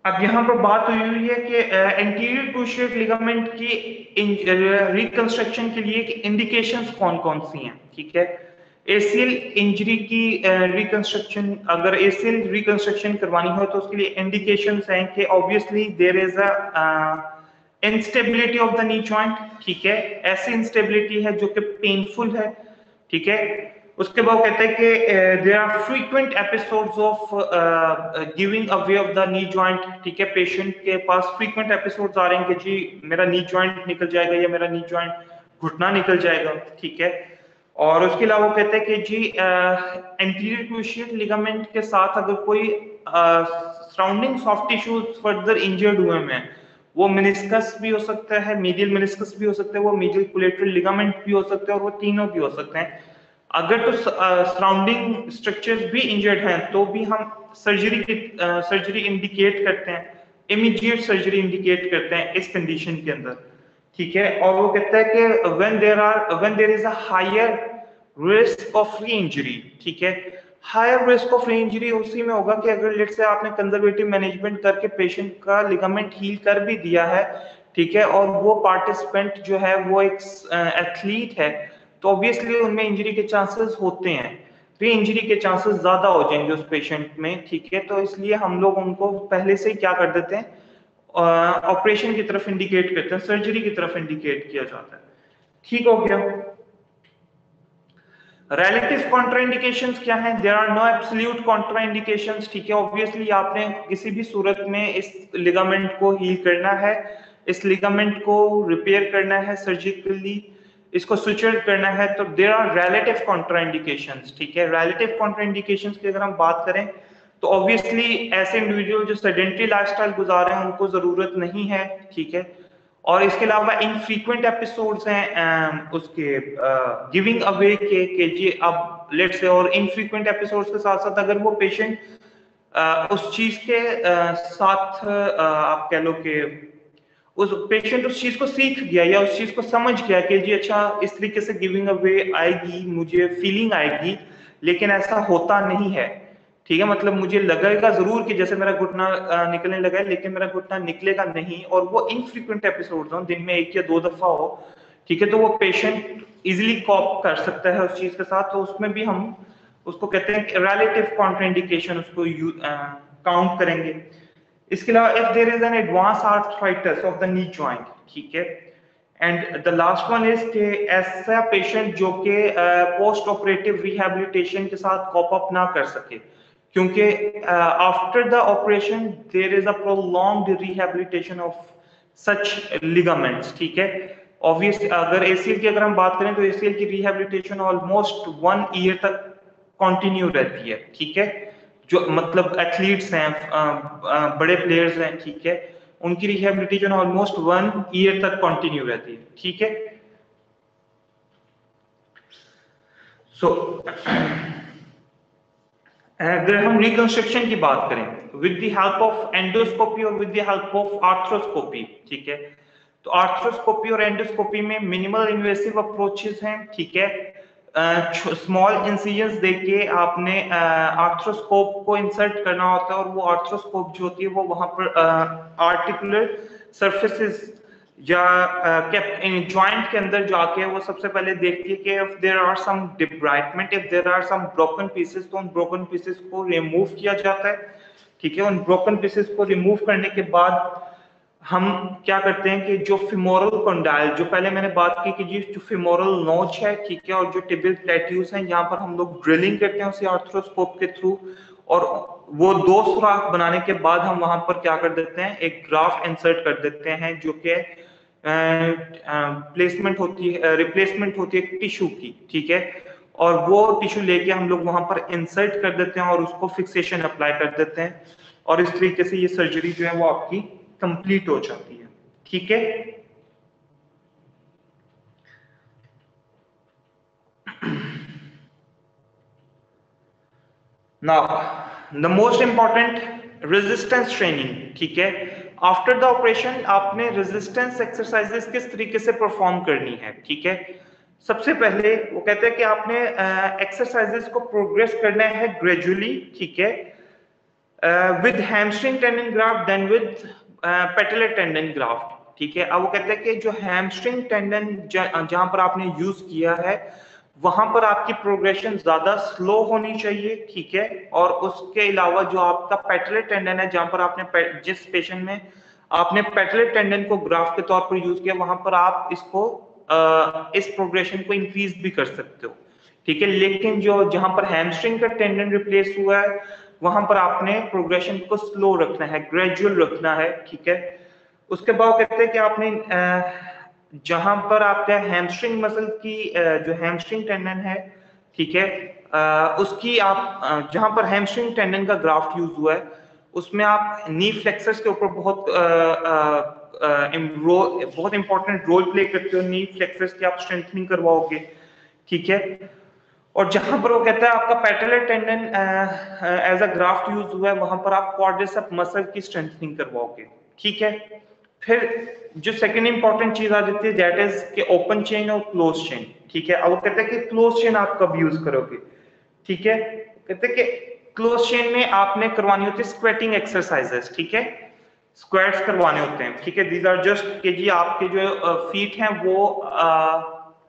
अब यहाँ पर बात हुई है कि एंटीरियर क्रूशिएट लिगामेंट की रिकंस्ट्रक्शन के लिए इंडिकेशंस कौन कौन सी हैं, ठीक है। एसीएल इंजरी की रिकंस्ट्रक्शन, अगर एसीएल रिकंस्ट्रक्शन करवानी हो तो उसके लिए इंडिकेशंस हैं कि obviously there is a instability of the knee joint, ठीक है, ऐसी इंस्टेबिलिटी है जो कि पेनफुल है, ठीक है। उसके बाद कहते हैं कि there are frequent episodes of giving away of the knee joint, ठीक है। पेशेंट के पास फ्रीक्वेंट एपिसोड्स आ रहे हैं कि जी मेरा नी जॉइंट निकल जाएगा या मेरा नी जॉइंट घुटना निकल जाएगा, ठीक है। और उसके अलावा कहते हैं कि जी एंटीरियर क्रूशिएट लिगामेंट के साथ अगर कोई surrounding soft tissues further injured हुए हैं, वो मेनिस्कस भी हो सकता है, मीडियल मेनिस्कस भी हो सकता है, वो मीडियल कोलेटरल लिगामेंट भी हो सकता है, और वो तीनों भी हो सकते हैं। अगर तो सराउंडिंग स्ट्रक्चर्स भी इंजर्ड हैं तो भी हम सर्जरी इंडिकेट करते हैं, इमीडिएट सर्जरी इंडिकेट करते हैं इस कंडीशन के अंदर, ठीक है। और वो कहता है कि when there is a higher risk of re injury, ठीक है। Higher risk of re injury उसी में होगा कि अगर लेट से आपने कंजर्वेटिव मैनेजमेंट करके पेशेंट का लिगामेंट हील कर भी दिया है, ठीक है, और वो पार्टिसिपेंट जो है वो एक एथलीट है, तो ऑब्वियसली उनमें इंजरी के चांसेस होते हैं, री इंजरी के चांसेस ज्यादा हो जाएंगे उस पेशेंट में, ठीक है। तो इसलिए हम लोग उनको पहले से ही क्या कर देते हैं, ऑपरेशन की तरफ इंडिकेट करते हैं, सर्जरी की तरफ इंडिकेट किया जाता है, ठीक हो गया। रिलेटिव कॉन्ट्राइंडिकेशंस क्या हैं? There are no absolute contraindications, ठीक है। ऑब्वियसली आपने किसी भी सूरत में इस लिगामेंट को हील करना है, इस लिगामेंट को रिपेयर करना है सर्जिकली, इसको सुचर करना है, तो देयर आर रिलेटिव कॉन्ट्राइंडिकेशंस, ठीक है। रिलेटिव कॉन्ट्राइंडिकेशंस की अगर हम बात करें तो ऑब्वियसली ऐसे इंडिविजुअल जो सेडेंटरी लाइफस्टाइल गुजार रहे हैं उनको जरूरत नहीं है, ठीक है। और इसके अलावा इनफ्रीक्वेंट एपिसोड्स हैं उसके गिविंग अवे के जी अब लेट से, और इनफ्रीक्वेंट एपिसोड्स के साथ साथ अगर वो पेशेंट उस चीज के साथ आप कह लो कि उस पेशेंट उस चीज को सीख गया या उस चीज को समझ गया कि जी अच्छा इस तरीके से गिविंग अवे आएगी, मुझे फीलिंग आएगी, लेकिन ऐसा होता नहीं है, ठीक है। मतलब मुझे लगेगा जरूर कि जैसे मेरा घुटना निकलने लगा है, लेकिन मेरा घुटना निकलेगा नहीं, और वो इनफ्रीक्वेंट एपिसोड्स हो, दिन में 1 या 2 दफा हो, ठीक है, तो वो पेशेंट इजिली कॉप कर सकता है उस चीज के साथ, तो उसमें भी हम उसको कहते हैं रिलेटिव कॉन्ट्राइंडिकेशन, उसको काउंट करेंगे। इसके अलावा if there is an advance arthritis of the knee joint, ठीक है, and the last one is कि ऐसा पेशेंट जो कि पोस्ट ऑपरेटिव रिहैबिलिटेशन के साथ कॉप अप ना कर सके, क्योंकि after the operation there is a prolonged rehabilitation of such ligaments, ठीक है। ऑब्वियसली अगर एसीएल की अगर हम बात करें तो एसीएल की रिहैबिलिटेशन ऑलमोस्ट 1 ईयर तक कंटिन्यू रहती है, ठीक है। जो मतलब एथलीट्स हैं, बड़े प्लेयर्स हैं, ठीक है, उनकी रिहैबिलिटेशन ऑलमोस्ट 1 ईयर तक कंटिन्यू रहती है, ठीक है। सो अगर हम रिकंस्ट्रक्शन की बात करें with the help of endoscopy और with the help of arthroscopy, ठीक है, तो आर्थ्रोस्कोपी और एंडोस्कोपी में मिनिमल इन्वेसिव अप्रोचेस हैं, ठीक है। स्मॉल इंसिजन्स देके आपने आर्थ्रोस्कोप को इंसर्ट करना होता है, और वो आर्थ्रोस्कोप जो होती है वो वहां पर आर्टिकुलर सरफेसेस या जॉइंट के अंदर जाके वो सबसे पहले देखती है कि if there are some debridement, if there are some broken pieces, तो उन ब्रोकन पीसेस को रिमूव किया जाता है, ठीक है। उन ब्रोकन पीसेस को रिमूव करने के बाद हम क्या करते हैं कि जो फिमोरल कंडाइल, जो पहले मैंने बात की कि जो फिमोरल नोच है, ठीक है, और जो टिबियल प्लेट्यूस है, यहाँ पर हम लोग ड्रिलिंग करते हैं उसी आर्थ्रोस्कोप के थ्रू, और वो 2 सुराख बनाने के बाद हम वहां पर क्या कर देते हैं, एक ग्राफ्ट इंसर्ट कर देते हैं, जो कि प्लेसमेंट होती है, रिप्लेसमेंट होती है टिश्यू की, ठीक है, और वो टिश्यू लेके हम लोग वहां पर इंसर्ट कर देते हैं और उसको फिक्सेशन अप्लाई कर देते हैं, और इस तरीके से ये सर्जरी जो है वो आपकी कंप्लीट हो जाती है, ठीक है। Now the most important resistance training, ठीक है। आफ्टर द ऑपरेशन आपने रेजिस्टेंस एक्सरसाइजेस किस तरीके से परफॉर्म करनी है, ठीक है। सबसे पहले वो कहते हैं कि आपने एक्सरसाइजेस को प्रोग्रेस करना है ग्रेजुअली, ठीक है, with hamstring tendon graft then with patellar tendon graft, ठीक है। अब वो कहते हैं कि जो हैमस्ट्रिंग टेंडन जहां पर आपने यूज किया है वहां पर आपकी प्रोग्रेशन ज्यादा स्लो होनी चाहिए, ठीक है, और उसके अलावा जो आपका पेटेलर टेंडन है, जहां पर आपने जिस पेशेंट में आपने पेटेलर टेंडन को ग्राफ्ट के तौर पर यूज किया, वहां पर आप इसको इस प्रोग्रेशन को इंक्रीज भी कर सकते हो, ठीक है। लेकिन जो जहां पर हैमस्ट्रिंग का टेंडन रिप्लेस हुआ है वहां पर आपने प्रोग्रेशन को स्लो रखना है, ग्रेजुअल रखना है, ठीक है। उसके बाद कहते हैं कि आपने जहां पर आपका हैमस्ट्रिंग मसल की जो हैमस्ट्रिंग टेंडन है, ठीक है, उसकी आप जहां पर हैमस्ट्रिंग टेंडन का ग्राफ्ट यूज हुआ है उसमें आप नी फ्लेक्सर्स के ऊपर बहुत इंपॉर्टेंट रोल प्ले करते हो, नी फ्लेक्सर्स की आप स्ट्रेंथनिंग करवाओगे, ठीक है। और जहां पर वो कहता है आपका patellar tendon as a graft use हुआ है वहां पर आप क्वाड्रिसेप मसल की स्ट्रेंथनिंग करवाओगे, ठीक है। फिर जो सेकंड इंपॉर्टेंट चीज आ जाती है दैट इज कि ओपन चेन और क्लोज चेन, ठीक है। अब वो कहते हैं कि क्लोज चेन आप कब यूज करोगे, ठीक है। कहते हैं कि क्लोज चेन में आपने करवानी होती है स्क्वेटिंग एक्सरसाइजेस, ठीक है, स्क्वाट्स करवाने होते हैं, ठीक है। दीज आर जस्ट कि जी आपके जो फीट हैं वो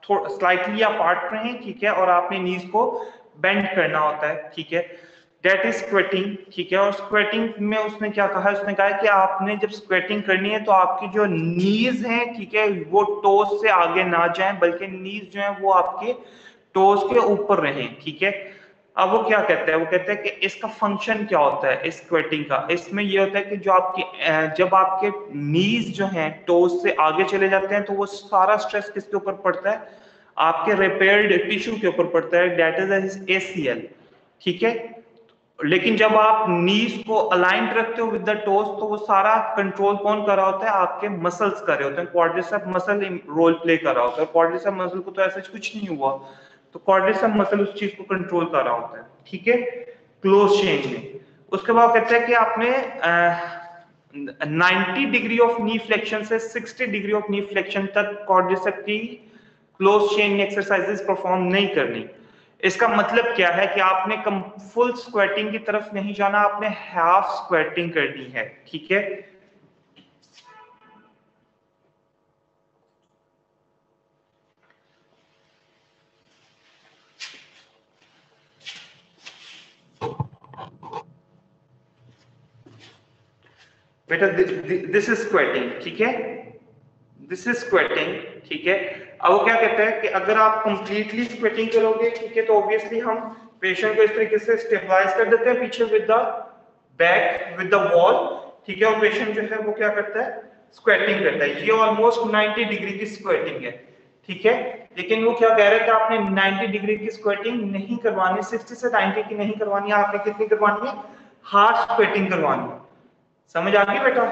थोड़ा स्लाइटली अपार्ट रहें, ठीक है, और आपने नीज को बेंड करना होता है, ठीक है, दैट इज स्क्वेटिंग, ठीक है। और स्क्वेटिंग में उसने क्या कहा, उसने कहा कि आपने जब स्क्वेटिंग करनी है तो आपकी जो नीज हैं, ठीक है, वो टोस से आगे ना जाएं, बल्कि नीज जो है वो आपके टोस के ऊपर रहें, ठीक है। अब वो क्या कहता है, वो कहता है कि इसका फंक्शन क्या होता है इस स्क्वेटिंग का, इसमें ये होता है कि जो आपकी जब आपके नीज जो हैं टोस से आगे चले जाते हैं तो वो सारा स्ट्रेस किसके ऊपर पड़ता है, आपके रिपेयर्ड टिश्यू के ऊपर पड़ता है, दैट इज एसीएल, ठीक है। लेकिन जब आप नीज को अलाइंड रखते हो विद द टोस तो वो सारा कंट्रोल कौन कर रहा होता है, आपके मसल्स कर रहे होते हैं, क्वाड्रिसेप मसल रोल प्ले कर रहा होता है। क्वाड्रिसेप मसल को तो ऐसा कुछ नहीं हुआ, तो क्वाड्रिसेप मसल उस चीज को कंट्रोल कर रहा होता है, ठीक है, क्लोज चेन में। उसके बाद कहते हैं कि आपने 90 डिग्री ऑफ नी फ्लेक्शन से 60 डिग्री ऑफ नी फ्लेक्शन तक क्वाड्रिसेप की क्लोज चेन एक्सरसाइजेस परफॉर्म नहीं करनी। इसका मतलब क्या है कि आपने फुल स्क्वेटिंग की तरफ नहीं जाना, आपने हाफ स्क्वेटिंग करनी है, ठीक है। बेटा दिस इज स्क्वेटिंग, ठीक है, दिस इज स्क्वेटिंग, ठीक है। अब वो क्या कहता है कि अगर आप कंप्लीटली स्क्वेटिंग करोगे, ठीक है, तो ऑब्वियसली हम पेशेंट को इस तरीके से स्टेबलाइज कर देते हैं पीछे with the back with the wall, ठीक है, और पेशेंट जो है वो क्या करता है, स्क्वेटिंग करता है। ये ऑलमोस्ट 90 डिग्री की स्क्वेटिंग है, ठीक है। लेकिन वो क्या कह रहे हैं कि आपने 90 डिग्री की स्क्वेटिंग नहीं करवानी, 60 से 90 की नहीं करवानी है, आपने कितनी करवानी है, हाफ स्क्वेटिंग करवानी है। समझ आ गई बेटा,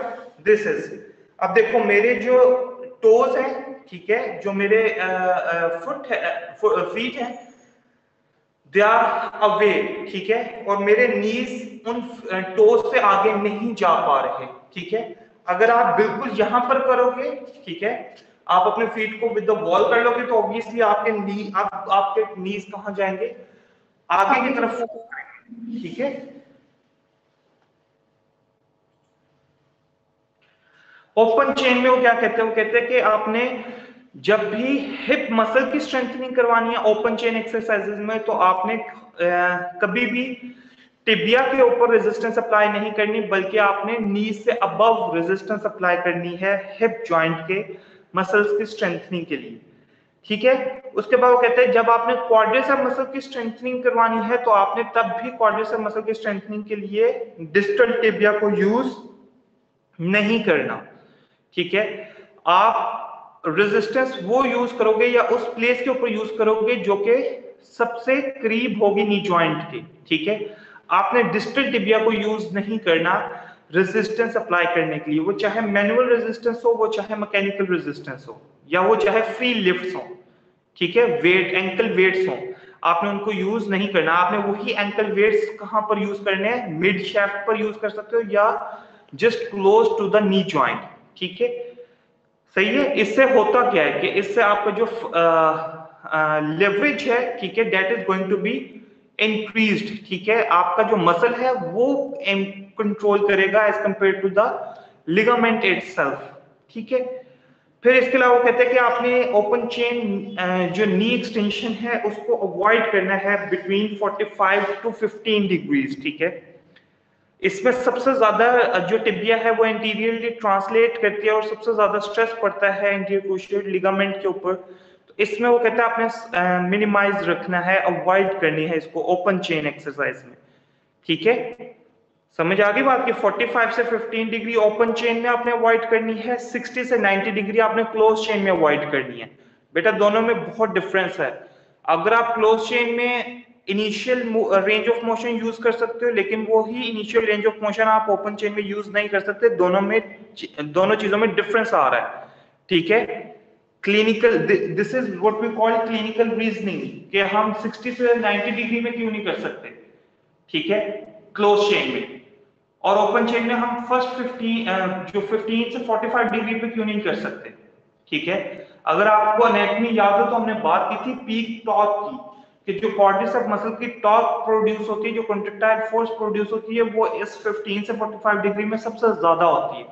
दिस इज। अब देखो मेरे जो टोज हैं, ठीक है, जो मेरे फीट हैं, दे आर अवे, ठीक है, और मेरे नीज उन टोज से आगे नहीं जा पा रहे, ठीक है। अगर आप बिल्कुल यहां पर करोगे, ठीक है, आप अपने फीट को विद द वॉल कर लोगे तो ऑब्वियसली आपके नीज कहां जाएंगे, आगे की तरफ, ठीक है। ओपन चेन में वो क्या कहते हैं, वो कहते हैं कि आपने जब भी हिप मसल की स्ट्रेंथनिंग करवानी है ओपन चेन एक्सरसाइजेज में, तो आपने कभी भी टिबिया के ऊपर रेजिस्टेंस अप्लाई नहीं करनी, बल्कि आपने नी से अबव रेजिस्टेंस अप्लाई करनी है हिप जॉइंट के मसल्स की स्ट्रेंथनिंग के लिए, ठीक है। उसके बाद वो कहते हैं जब आपने क्वाड्रिसेप मसल की स्ट्रेंथनिंग करवानी है तो आपने तब भी क्वाड्रिसेप मसल की स्ट्रेंथनिंग के लिए डिस्टल टिबिया को यूज नहीं करना, ठीक है। आप रेजिस्टेंस वो यूज करोगे या उस प्लेस के ऊपर यूज करोगे जो कि सबसे करीब होगी नी जॉइंट के, ठीक है। आपने डिस्टल टिबिया को यूज नहीं करना रेजिस्टेंस अप्लाई करने के लिए, वो चाहे मैनुअल रेजिस्टेंस हो, वो चाहे मैकेनिकल रेजिस्टेंस हो, या वो चाहे फ्री लिफ्ट्स हो, ठीक है, वेट एंकल वेट्स हो, आपने उनको यूज नहीं करना। आपने वही एंकल वेट्स कहां पर यूज करने हैं, मिड शैफ्ट पर यूज कर सकते हो या just close to the knee joint, ठीक है, सही है। इससे होता क्या है कि इससे आपका जो लेवरेज है, ठीक है, that is going to be increased, ठीक है। आपका जो मसल है वो कंट्रोल करेगा as compare to the ligament itself, ठीक है। फिर इसके अलावा वो कहते हैं कि आपने ओपन चेन जो नी एक्सटेंशन है उसको अवॉइड करना है बिटवीन 45 टू 15 डिग्रीज, ठीक है। इसमें सबसे ज्यादा जो टिबिया है वो एंटीरियरली ट्रांसलेट करती है और सबसे ज्यादा स्ट्रेस पड़ता है एंटीरियर क्रूशिएट लिगामेंट के ऊपर, तो इसमें वो कहता है आपने मिनिमाइज रखना है, अवॉइड करनी है इसको ओपन चेन एक्सरसाइज में, ठीक है। समझ आ गई बात कि 45 से 15 डिग्री ओपन चेन में आपने अवॉइड करनी है, 60 से 90 डिग्री आपने क्लोज चेन में अवॉइड करनी है। बेटा दोनों में बहुत डिफरेंस है। अगर आप क्लोज चेन में initial range of motion use कर सकते हो, लेकिन वो ही इनिशियल रेंज ऑफ मोशन आप ओपन चेन में यूज नहीं कर सकते। दोनों चीजों में डिफरेंस आ रहा है, ठीक है। Clinical, this is what we call clinical reasoning, कि हम 60 से 90 डिग्री में क्यों नहीं कर सकते, ठीक है, क्लोज चेन में, और ओपन चेन में हम फर्स्ट 15 से 45 डिग्री पे क्यों नहीं कर सकते, ठीक है। अगर आपको एनाटॉमी याद हो तो हमने बात की थी पीक टॉर्क की, कि जो क्वाड्रिसेप मसल की टॉर्क प्रोड्यूस होती है, जो कॉन्ट्रैक्टाइल फोर्स प्रोड्यूस होती है, वो इस 15 से 45 डिग्री में सबसे ज्यादा होती है।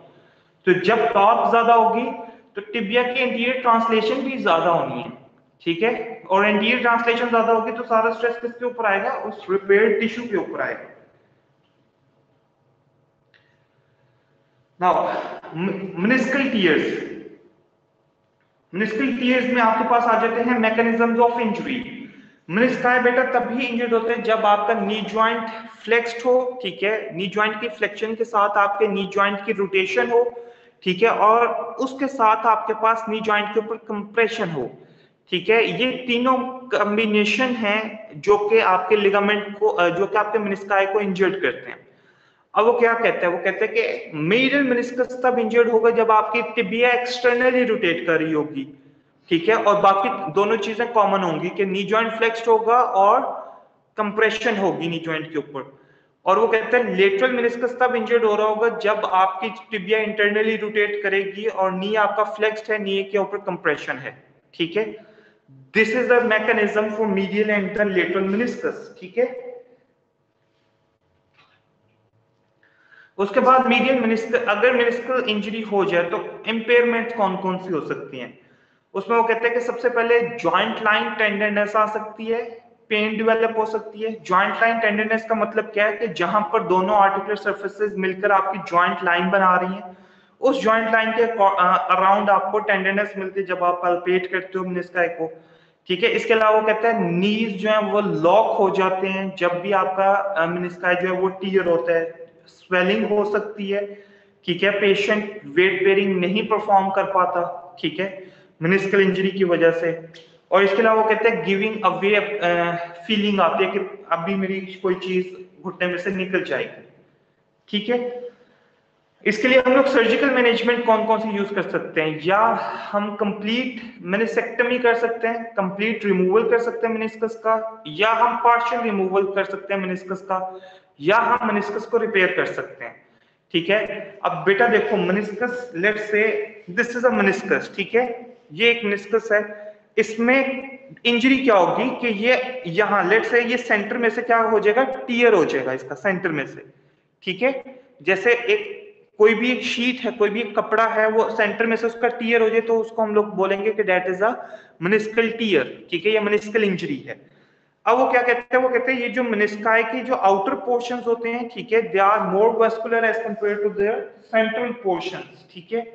तो जब टॉर्क ज्यादा होगी तो टिबिया की एंटीरियर ट्रांसलेशन भी ज्यादा होनी है, ठीक है, और एंटीरियर ट्रांसलेशन ज्यादा होगी तो सारा स्ट्रेस किसके ऊपर आएगा, उस रिपेयर्ड टिश्यू के ऊपर आएगा। Now meniscal tears, meniscal tears में आपके पास आ जाते हैं मैकेनिज्म्स ऑफ इंजरी। मेनिस्काई बेटा तभी इंजर्ड होते हैं जब आपका नी जॉइंट फ्लेक्स्ड हो, ठीक है, नी जॉइंट की फ्लेक्शन के साथ आपके नी जॉइंट की रोटेशन हो, ठीक है, और उसके साथ आपके पास नी जॉइंट के ऊपर कंप्रेशन हो, ठीक है। ये तीनों कॉम्बिनेशन हैं जो कि आपके लिगामेंट को, जो कि आपके मेनिस्काई को इंजर्ड करते हैं। अब वो क्या कहते हैं, वो कहते हैं कि मीडियल मेनिस्कस तब इंजर्ड होगा जब आपकी टिबिया एक्सटर्नली रोटेट कर रही होगी, ठीक है, और बाकी दोनों चीजें कॉमन होंगी कि नी जॉइंट फ्लेक्स्ड होगा और कंप्रेशन होगी नी जॉइंट के ऊपर। और वो कहते हैं लेटरल मेनिस्कस तब इंजर्ड हो रहा होगा जब आपकी टिबिया इंटरनली रोटेट करेगी और नी आपका फ्लेक्स्ड है, नी के ऊपर कंप्रेशन है, ठीक है। This is the mechanism for medial and the lateral meniscus, ठीक है। उसके बाद मीडियल मेनिस्कस, अगर मेनिस्कल इंजरी हो जाए तो इंपेयरमेंट कौन कौन सी हो सकती हैं, उसमें वो कहते हैं कि सबसे पहले जॉइंट लाइन टेंडरनेस आ सकती है, पेन डेवलप हो सकती है। जॉइंट लाइन टेंडरनेस का मतलब क्या है कि जहां पर दोनों आर्टिकुलर सर्फेसेस मिलकर आपकी जॉइंट लाइन बना रही हैं, उस जॉइंट लाइन के अराउंड आपको टेंडरनेस मिलती है जब आप पल्पेट करते हो मेनिस्काई को, ठीक है। इसके अलावा वो कहते हैं नीज जो है वो लॉक हो जाते हैं जब भी आपका मेनिस्काई जो है वो टीयर होता है, स्वेलिंग हो सकती है, ठीक है, पेशेंट वेट बेयरिंग नहीं परफॉर्म कर पाता, ठीक है, मेनिस्कल इंजरी की वजह से। और इसके अलावा वो कहते हैं गिविंग अवे फीलिंग आती है कि अभी मेरी कोई चीज घुटने में से निकल जाएगी, ठीक है। इसके लिए हम लोग सर्जिकल मैनेजमेंट कौन कौन सी यूज कर सकते हैं, या हम कंप्लीट मेनिसेक्टमी कर सकते हैं, कंप्लीट रिमूवल कर सकते हैं मेनिस्कस का, या हम पार्शियल रिमूवल कर सकते हैं मेनिस्कस का, या हम मेनिस्कस को रिपेयर कर सकते हैं, ठीक है। अब बेटा देखो meniscus, let's say this is a meniscus, ठीक है, ये एक मेनिस्कस है, इसमें इंजरी क्या होगी कि ये यहाँ लेट्स से ये सेंटर में से क्या हो जाएगा, टीयर हो जाएगा इसका सेंटर में से, ठीक है। जैसे एक कोई भी एक शीट है, कोई भी एक कपड़ा है, वो सेंटर में से उसका टीयर हो जाए तो उसको हम लोग बोलेंगे कि that is a meniscal tear, ठीक है, ये मेनिस्कल इंजरी है। अब वो क्या कहते हैं, वो कहते हैं ये जो मेनिस्काई की जो आउटर पोर्शंस होते हैं, ठीक है, they are more vascular as compare to their central portions, ठीक है।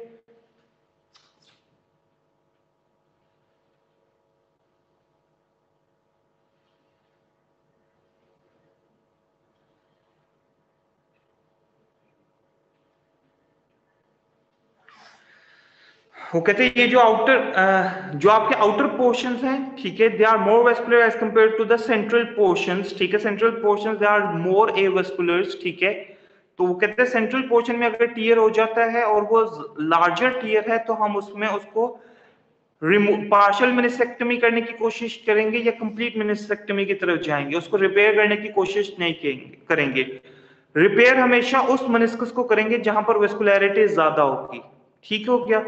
वो कहते हैं ये जो जो आपके आउटर पोर्शंस हैं, ठीक है, they are more vascular as compare to the central portions, ठीक है। Central portions they are more avasculars, ठीक है। तो वो कहते हैं सेंट्रल पोर्शन में अगर टीयर हो जाता है और वो लार्जर टीयर है तो हम उसमें उसको पार्शियल मेनिसेक्टमी करने की कोशिश करेंगे या कंप्लीट मेनिसेक्टमी की तरफ जाएंगे, उसको रिपेयर करने की कोशिश नहीं करेंगे। रिपेयर हमेशा उस मेनिस्कस को करेंगे जहां पर वेस्कुलैरिटी ज्यादा होगी, ठीक हो गया।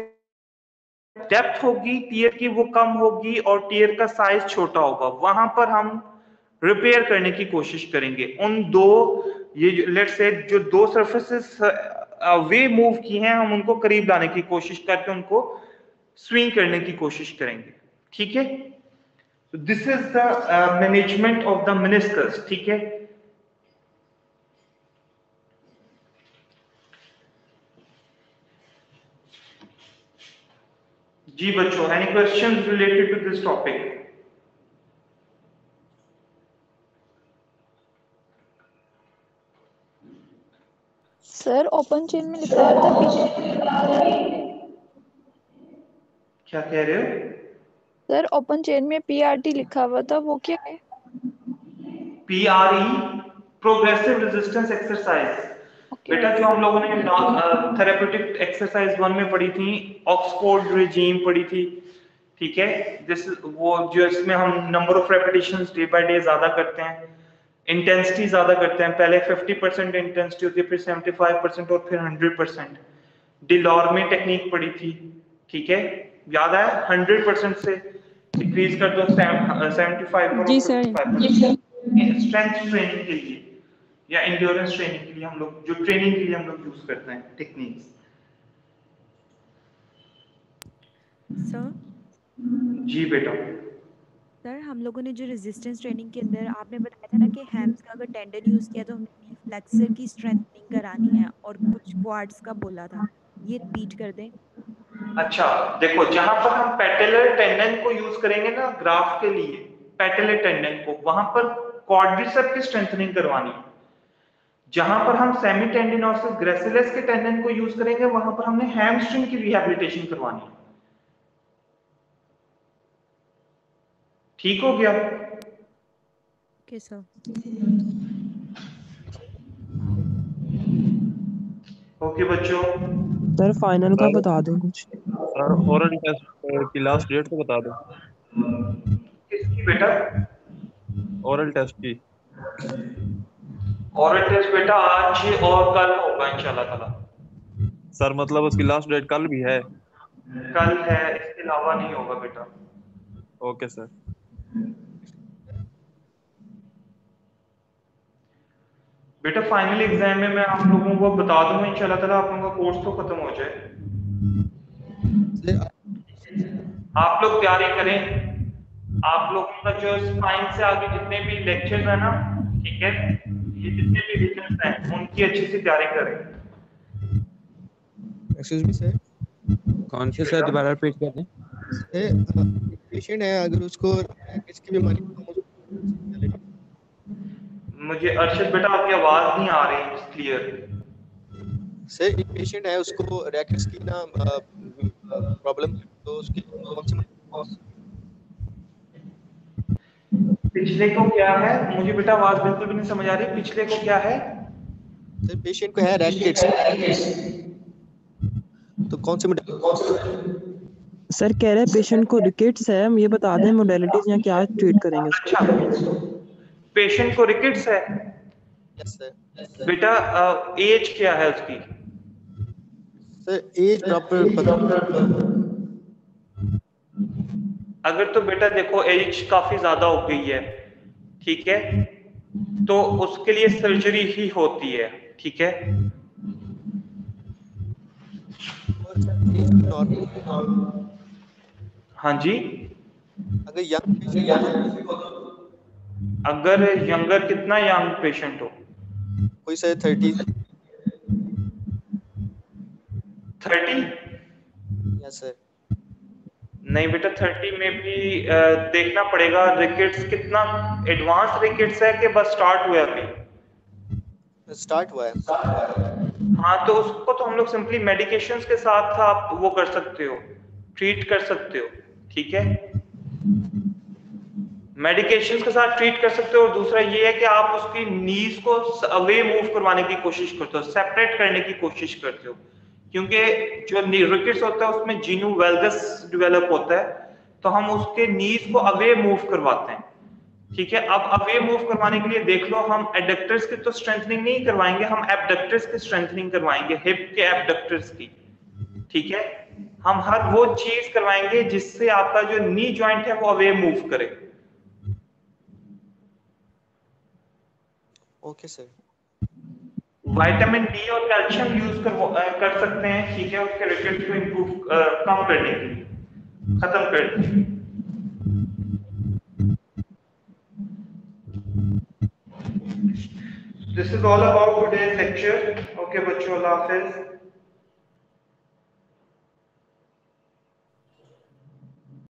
डेप्थ होगी टीयर की वो कम होगी और टीयर का साइज छोटा होगा, वहां पर हम रिपेयर करने की कोशिश करेंगे। उन दो ये लेट्स से जो दो सरफेसेस वे मूव की हैं, हम उनको करीब लाने की कोशिश करके उनको स्विंग करने की कोशिश करेंगे, ठीक है। This is the management of the meniscus, ठीक है। जी बच्चों, any questions related to this topic? Sir open chain में लिखा हुआ था क्या कह रहे हो? सर ओपन चेन में PRT लिखा हुआ था, वो क्या है? PRE progressive resistance exercise. बेटा जो हम लोगों ने थेरेप्यूटिक एक्सरसाइज 1 में पढ़ी थी, ऑक्सफोर्ड रेजीम पढ़ी थी, ठीक है। दिस वो जो इसमें हम number of repetitions day by day ज्यादा करते हैं, इंटेंसिटी ज्यादा करते हैं। पहले 50% इंटेंसिटी होती है, फिर 75% और फिर 100%। डिलॉर्मे टेक्निक पढ़ी थी, ठीक है, याद है? 100% से डिक्रीज कर दो 75 जी सर। स्ट्रेंथ ट्रेनिंग के लिए या एंड्योरेंस ट्रेनिंग के लिए हम लोग जो ट्रेनिंग के लिए हम लोग यूज करते हैं टेक्निक्स। सर जी बेटा। सर हम लोगों ने जो रेजिस्टेंस ट्रेनिंग के अंदर आपने बताया था ना कि हैम्स का अगर टेंडन यूज किया तो हमें फ्लेक्सर की स्ट्रेंथनिंग करानी है और कुछ क्वाड्स का बोला था, ये रिपीट कर दें। अच्छा देखो, जहां पर हम पैटेलर टेंडन को यूज करेंगे ना ग्राफ के लिए, पैटेलर टेंडन को, वहां पर क्वाड्रिसेप की स्ट्रेंथनिंग करवानी है। जहां पर हम सेमी टेंडिनोसिस ग्रेसिलिस के टेंडन को यूज करेंगे वहां पर हमने हैमस्ट्रिंग की रिहैबिलिटेशन करवानी है, ठीक हो गया? Okay sir. ओके बच्चों। सर फाइनल का बता दो कुछ। सर ओरल टेस्ट की लास्ट डेट तो बता दो। किसकी बेटा? ओरल टेस्ट की। ओरल टेस्ट बेटा आज और कल होगा इंशाल्लाह ताला। सर मतलब उसकी लास्ट डेट कल भी है? कल है, इसके अलावा नहीं होगा बेटा। Okay sir. बेटा फाइनल एग्जाम में मैं आप लोगों को बता दूंगा इंशाल्लाह ताला, आप लोगों का कोर्स तो खत्म हो जाए। आप लोग तैयारी करें, आप लोगों का जो स्पाइन से आगे जितने भी लेक्चर है ना, ठीक है, ये जितने भी रीजन्स हैं उनकी अच्छी से तैयारी करें। Excuse me sir. कौन से सर दोबारा रिपीट कर दें? पेशेंट है, अगर उसको इसकी बीमारी, मुझे अर्शद बेटा आपकी आवाज नहीं आ रही क्लियर। सर एक पेशेंट है, उसको रैकेट्स की ना प्रॉब्लम, तो उसकी पिछले को क्या है? मुझे बेटा आवाज बिल्कुल भी नहीं समझ आ रही। पिछले को क्या है? सर पेशेंट को है रैकेट्स, तो कौन से सर कह रहे हैं पेशेंट को रिकेट्स है, हम ये बता दें मोडेलिटीज या क्या ट्रीट करेंगे उसको? अच्छा पेशेंट को रिकेट्स है? Yes sir. बेटा एज क्या है उसकी? सर एज प्रॉपर अगर तो बेटा देखो एज काफी ज्यादा हो गई है, ठीक है, तो उसके लिए सर्जरी ही होती है, ठीक है। हाँ जी, अगर यंग अगर यंगर, कितना यंग पेशेंट हो? कोई सर 30। 30? Yes sir. नहीं बेटा, 30 में भी देखना पड़ेगा रिकेट्स कितना एडवांस रिकेट्स है कि बस स्टार्ट हुआ है अभी? स्टार्ट हुआ है। हाँ, तो उसको तो हम लोग सिंपली मेडिकेशंस के साथ आप वो कर सकते हो, ट्रीट कर सकते हो, ठीक है? मेडिकेशंस के साथ ट्रीट कर सकते हो। और दूसरा ये है कि आप उसकी नीज को अवे मूव करवाने की कोशिश करते हो, सेपरेट करने की कोशिश करते हो, क्योंकि जो रिकेट्स होता है उसमें जीनू वेल्गस डेवलप होता है, तो हम उसके नीज को अवे मूव करवाते हैं, ठीक है? अब अवे मूव करवाने के लिए देख लो, हम एडक्टर्स की तो स्ट्रेंथनिंग नहीं करवाएंगे, हम एबडक्टर्स की स्ट्रेंथनिंग करवाएंगे, हिप के एबडक्टर्स की, ठीक है? हम हर वो चीज करवाएंगे जिससे आपका जो नी जॉइंट है वो अवे मूव करे। Okay sir. विटामिन डी और कैल्शियम यूज कर सकते हैं, ठीक है? उसके रिकेट्स को इंप्रूव कम करने के लिए, खत्म करने के लिए। This is all about today's lecture. Okay, बच्चों, अल्लाह हाफिज।